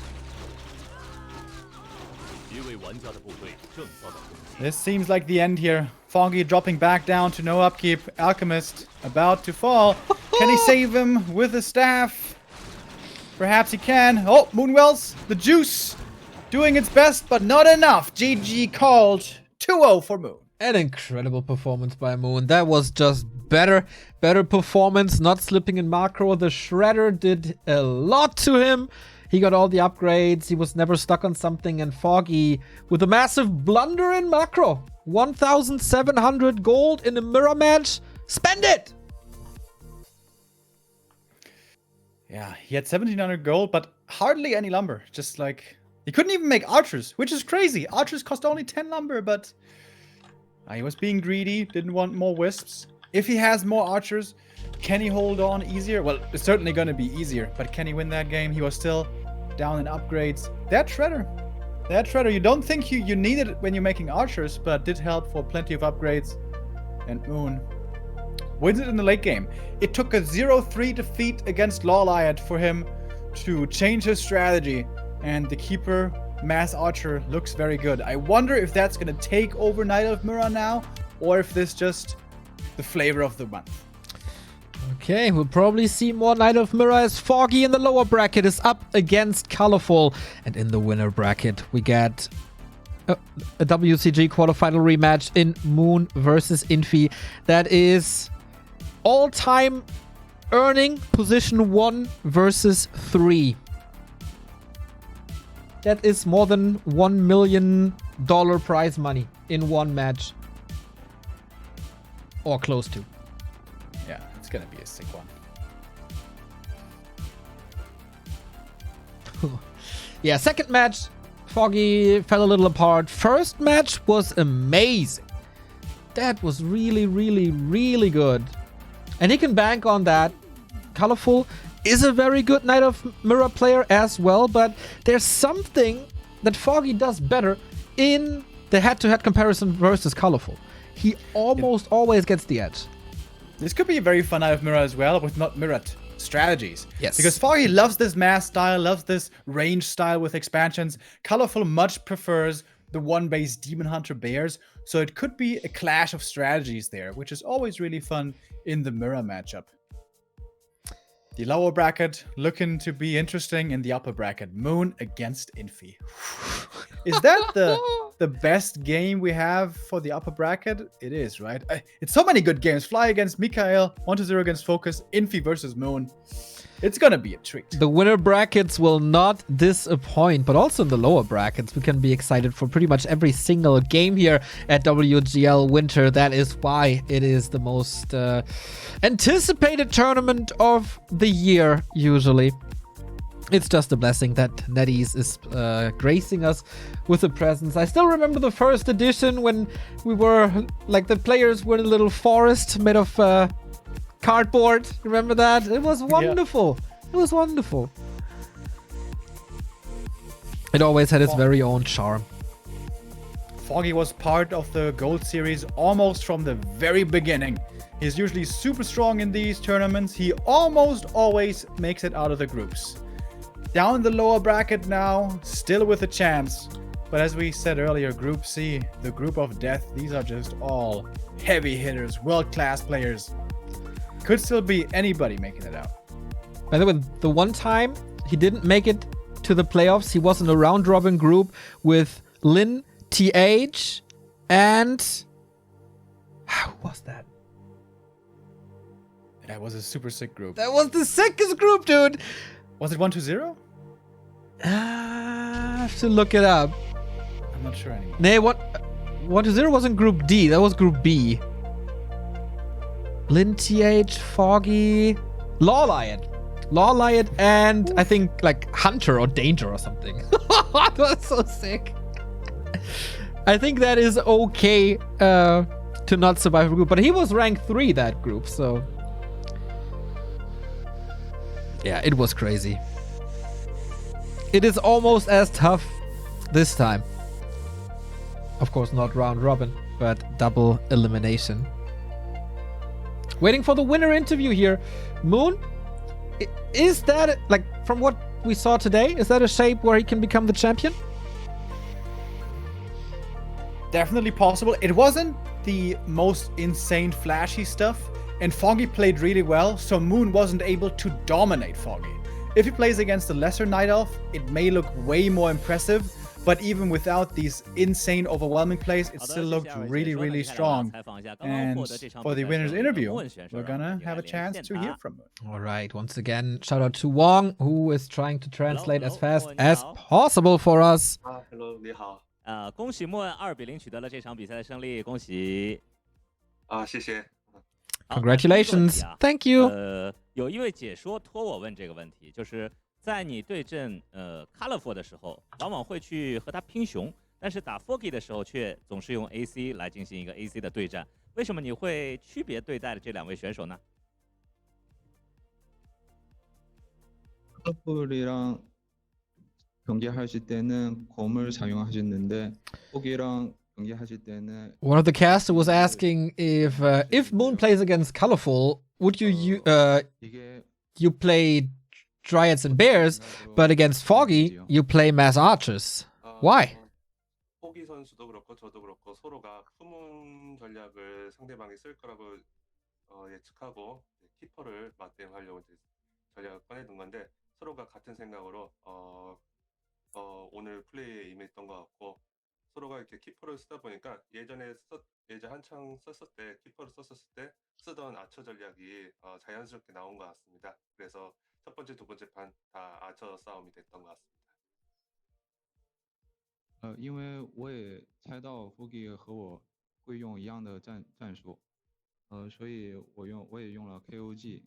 This seems like the end here. Foggy dropping back down to no upkeep. Alchemist about to fall. Can he save him with the staff? Perhaps he can. Oh, Moonwells, the juice. Doing its best, but not enough. GG called. 2-0 for Moon. An incredible performance by Moon. That was just better performance. Not slipping in macro. The Shredder did a lot to him. He got all the upgrades. He was never stuck on something. And Foggy with a massive blunder in macro. 1,700 gold in a mirror match. Spend it! Yeah, he had 1,700 gold, but hardly any lumber. Just like... He couldn't even make archers, which is crazy. Archers cost only 10 lumber, but... he was being greedy. Didn't want more wisps. If he has more archers, can he hold on easier? Well, it's certainly going to be easier, but can he win that game? He was still down in upgrades. That Shredder, you don't think you need it when you're making archers, but did help for plenty of upgrades. And Moon wins it in the late game. It took a 0-3 defeat against Lawliot for him to change his strategy, and the Keeper Mass Archer looks very good. I wonder if that's going to take over Night of Mirror now, or if this just the flavor of the month. Okay, we'll probably see more Night of Mirror as Foggy in the lower bracket is up against Colorful. And in the winner bracket, we get a WCG quarterfinal rematch in Moon versus Infi. That is all-time earning position 1 versus 3. That is more than $1 million prize money in one match. Or close to. Yeah, it's gonna be a sick one. Yeah, second match, Foggy fell a little apart. First match was amazing. That was really, really, really good. And he can bank on that. Colorful is a very good Knight of Mirror player as well, but there's something that Foggy does better in the head-to-head comparison versus Colorful. He almost always gets the edge. This could be a very fun Knight of Mirror as well, with not mirrored strategies. Yes. Because Foggy loves this mass style, loves this range style with expansions. Colorful much prefers the one-base Demon Hunter Bears, so it could be a clash of strategies there, which is always really fun in the mirror matchup. The lower bracket looking to be interesting in the upper bracket. Moon against Infi. Is that the best game we have for the upper bracket? It is, right? It's so many good games. Fly against Mikael, 1-0 against Focus, Infi versus Moon. It's gonna be a treat. The winner brackets will not disappoint, but also in the lower brackets, we can be excited for pretty much every single game here at WGL Winter. That is why it is the most anticipated tournament of the year, usually. It's just a blessing that NetEase is gracing us with a presence. I still remember the first edition when we were, like, the players were in a little forest made of cardboard. Remember that? It was wonderful. Yeah. It was wonderful. It always had its very own charm. Foggy was part of the Gold Series almost from the very beginning. He's usually super strong in these tournaments. He almost always makes it out of the groups. Down the lower bracket now, still with a chance. But as we said earlier, Group C, the group of death, these are just all heavy hitters, world-class players. Could still be anybody making it out. By the way, the one time he didn't make it to the playoffs, he was in a round-robin group with Lin, TH, and... How was that? That was a super sick group. That was the sickest group, dude! Was it 1-0? I have to look it up. I'm not sure anymore. Nay, 1-0 wasn't Group D. That was Group B. Lin, TH, Foggy, Law Lion, and I think like Hunter or Danger or something. That was so sick. I think that is okay to not survive a group, but he was ranked 3 that group, so yeah, it was crazy. It is almost as tough this time. Of course, not round robin, but double elimination. Waiting for the winner interview here. Moon, is that, like, from what we saw today, is that a shape where he can become the champion? Definitely possible. It wasn't the most insane flashy stuff, and Foggy played really well, so Moon wasn't able to dominate Foggy. If he plays against a lesser Night Elf, it may look way more impressive, but even without these insane, overwhelming plays, it still looked really, really strong. And for the winner's interview, we're gonna have a chance to hear from him. All right, once again, shout out to Wong, who is trying to translate as fast as possible for us. hello, 你好。恭喜莫恩2-0取得了这场比赛的胜利，恭喜！谢谢。Congratulations, thank you. 有一位解说托我问这个问题，就是在你对阵Colorful 的时候，往往会去和他拼熊，但是打 Foggy 的时候却总是用 AC 来进行一个 AC 的对战。为什么你会区别对待的这2位选手呢？ 커플이랑 경기하실 때는 검을 사용하셨는데 fog이랑 경기하실 때는 One of the casters was asking if Moon plays against Colorful, would you 이게 you play Dryads and Bears, but against Foggy you play Mass Archers? Why? 포기 선수도 그렇고 저도 그렇고 서로가 품은 전략을 상대방이 쓸 거라고 예측하고 키퍼를 맞대응하려고 전략을 꺼내둔 건데 서로가 같은 생각으로 오늘 플레이에 임했던 것 같고 서로가 이렇게 키퍼를 쓰다 보니까 예전 한창 썼을 때 키퍼를 썼을 때 쓰던 아처 전략이 자연스럽게 나온 것 같습니다. 그래서 첫 번째, 두 번째 판 다 아처 싸움이 됐던 것 같습니다. 因为我也猜到 Foggy 和我会用一样的战术，所以我也用了 KOG，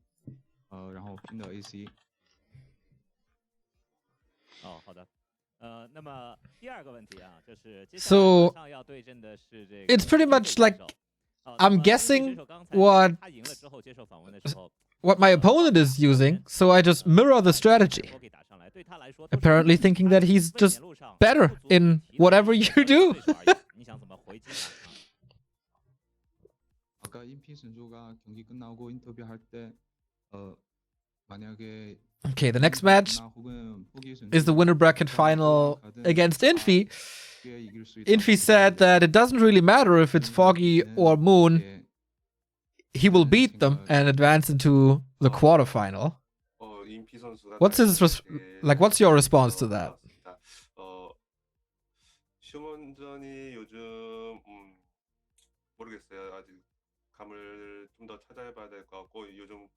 然后拼的 AC。 哦，好的。那么第二个问题啊，就是接下来 So 马上要对阵的是这个 it's pretty much like 好 I'm 那么 guessing 选手刚才 what 他赢了之后接受访问的时候 what my opponent is using, so I just mirror the strategy. 给打上来对他来说都是 Apparently thinking that he's 问 just 题路上 better 不足 in 提的 whatever 一 you 个 do. 对手而已你想怎么回击他 아까 인피 선수가 경기 끝나고 인터뷰할 때 만약에 Okay, the next match 혹은 포기 선수 is the Winnerbracket final against Infi. 쉽게 이길 수 있다고 Infi said that it doesn't really matter if it's Foggy or Moon. 이게 He will beat them and advance into the quarterfinal. 인피 선수가 What's his what's your response to that? 휴먼전이 요즘 모르겠어요. 아직 감을 좀 더 찾아봐야 될 것 같고 요즘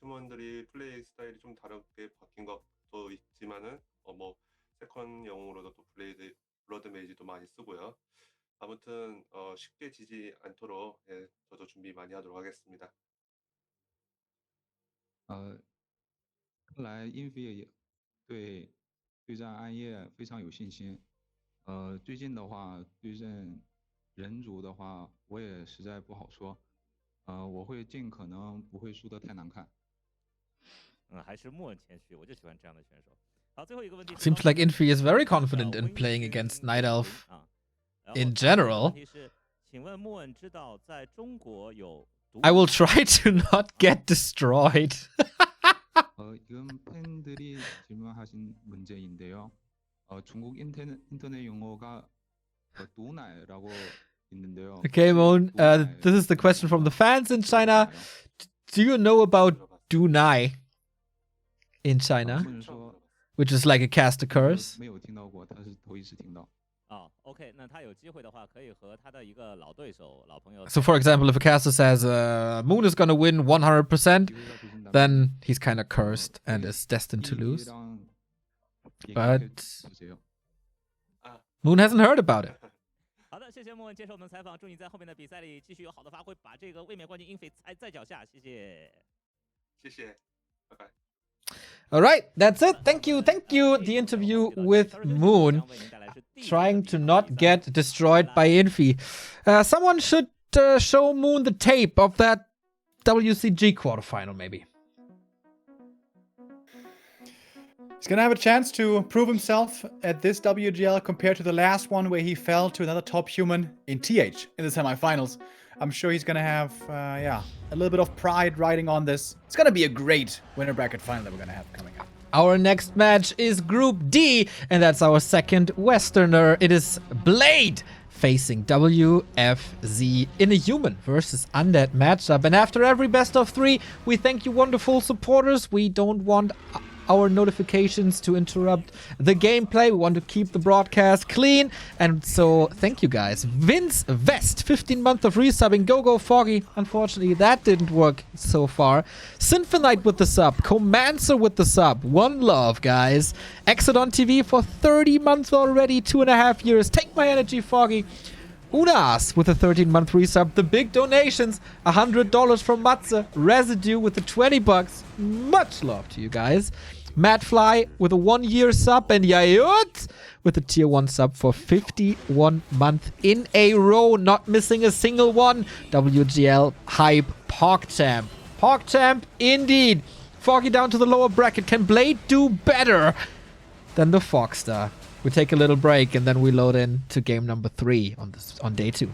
휴먼들이 플레이 스타일이 좀 다르게 바뀐 것도 있지만은 뭐 세컨 영웅으로도 또 블러드 메이지도 많이 쓰고요. 아무튼 쉽게 지지 않도록 예, 저도 준비 많이 하도록 하겠습니다. 看来 Infi 对战暗夜非常有信心。最近的话对阵人族的话，我也实在不好说。我会尽可能不会输得太难看。还是莫谦虚，我就喜欢这样的选手。好，最后一个问题 Seems like Infi is very confident in playing against Night Elf. In general. 请问莫恩知道在中国有 I will try to not get destroyed. 이건 팬들이 질문하신 문제인데요. 중국 인터넷 용어가 도나이라고 있는데요. Okay, Moon, this is the question from the fans in China. Do you know about Dunai in China? Which is like a caster curse. 没有听到过，他是头一次听到。OK， 那他有机会的话，可以和他的一个老对手、老朋友。 So, for example, if a caster says Moon is gonna win 100%, then he's kind of cursed and is destined to lose. But Moon hasn't heard about it. 好的，谢谢莫恩接受我们采访，祝你在后面的比赛里继续有好的发挥，把这个卫冕冠军英菲踩在脚下，谢谢。谢谢，拜拜。 All right, that's it. Thank you. The interview with Moon, trying to not get destroyed by Infi. Someone should show Moon the tape of that WCG quarterfinal, maybe. He's gonna have a chance to prove himself at this WGL compared to the last one where he fell to another top human in TH in the semifinals. I'm sure he's gonna have, a little bit of pride riding on this. It's gonna be a great winner bracket final that we're gonna have coming up. Our next match is Group D, and that's our second Westerner. It is Blade facing WFZ in a human versus undead matchup. And after every best of 3, we thank you wonderful supporters. We don't want our notifications to interrupt the gameplay. We want to keep the broadcast clean. And so thank you guys. Vince Vest, 15 months of resubbing. Go Foggy. Unfortunately, that didn't work so far. Symphonite with the sub. Comancer with the sub. One love, guys. Exodon TV for 30 months already. 2.5 years. Take my energy, Foggy. Unas with a 13-month resub. The big donations. $100 from Matze. Residue with the 20 bucks. Much love to you guys. Madfly with a 1-year sub, and Yayut with a tier 1 sub for 51 months in a row, not missing a single one. WGL hype PogChamp. PogChamp indeed. Foggy down to the lower bracket. Can Blade do better than the Fogstar? We take a little break and then we load in to game number 3 on day 2.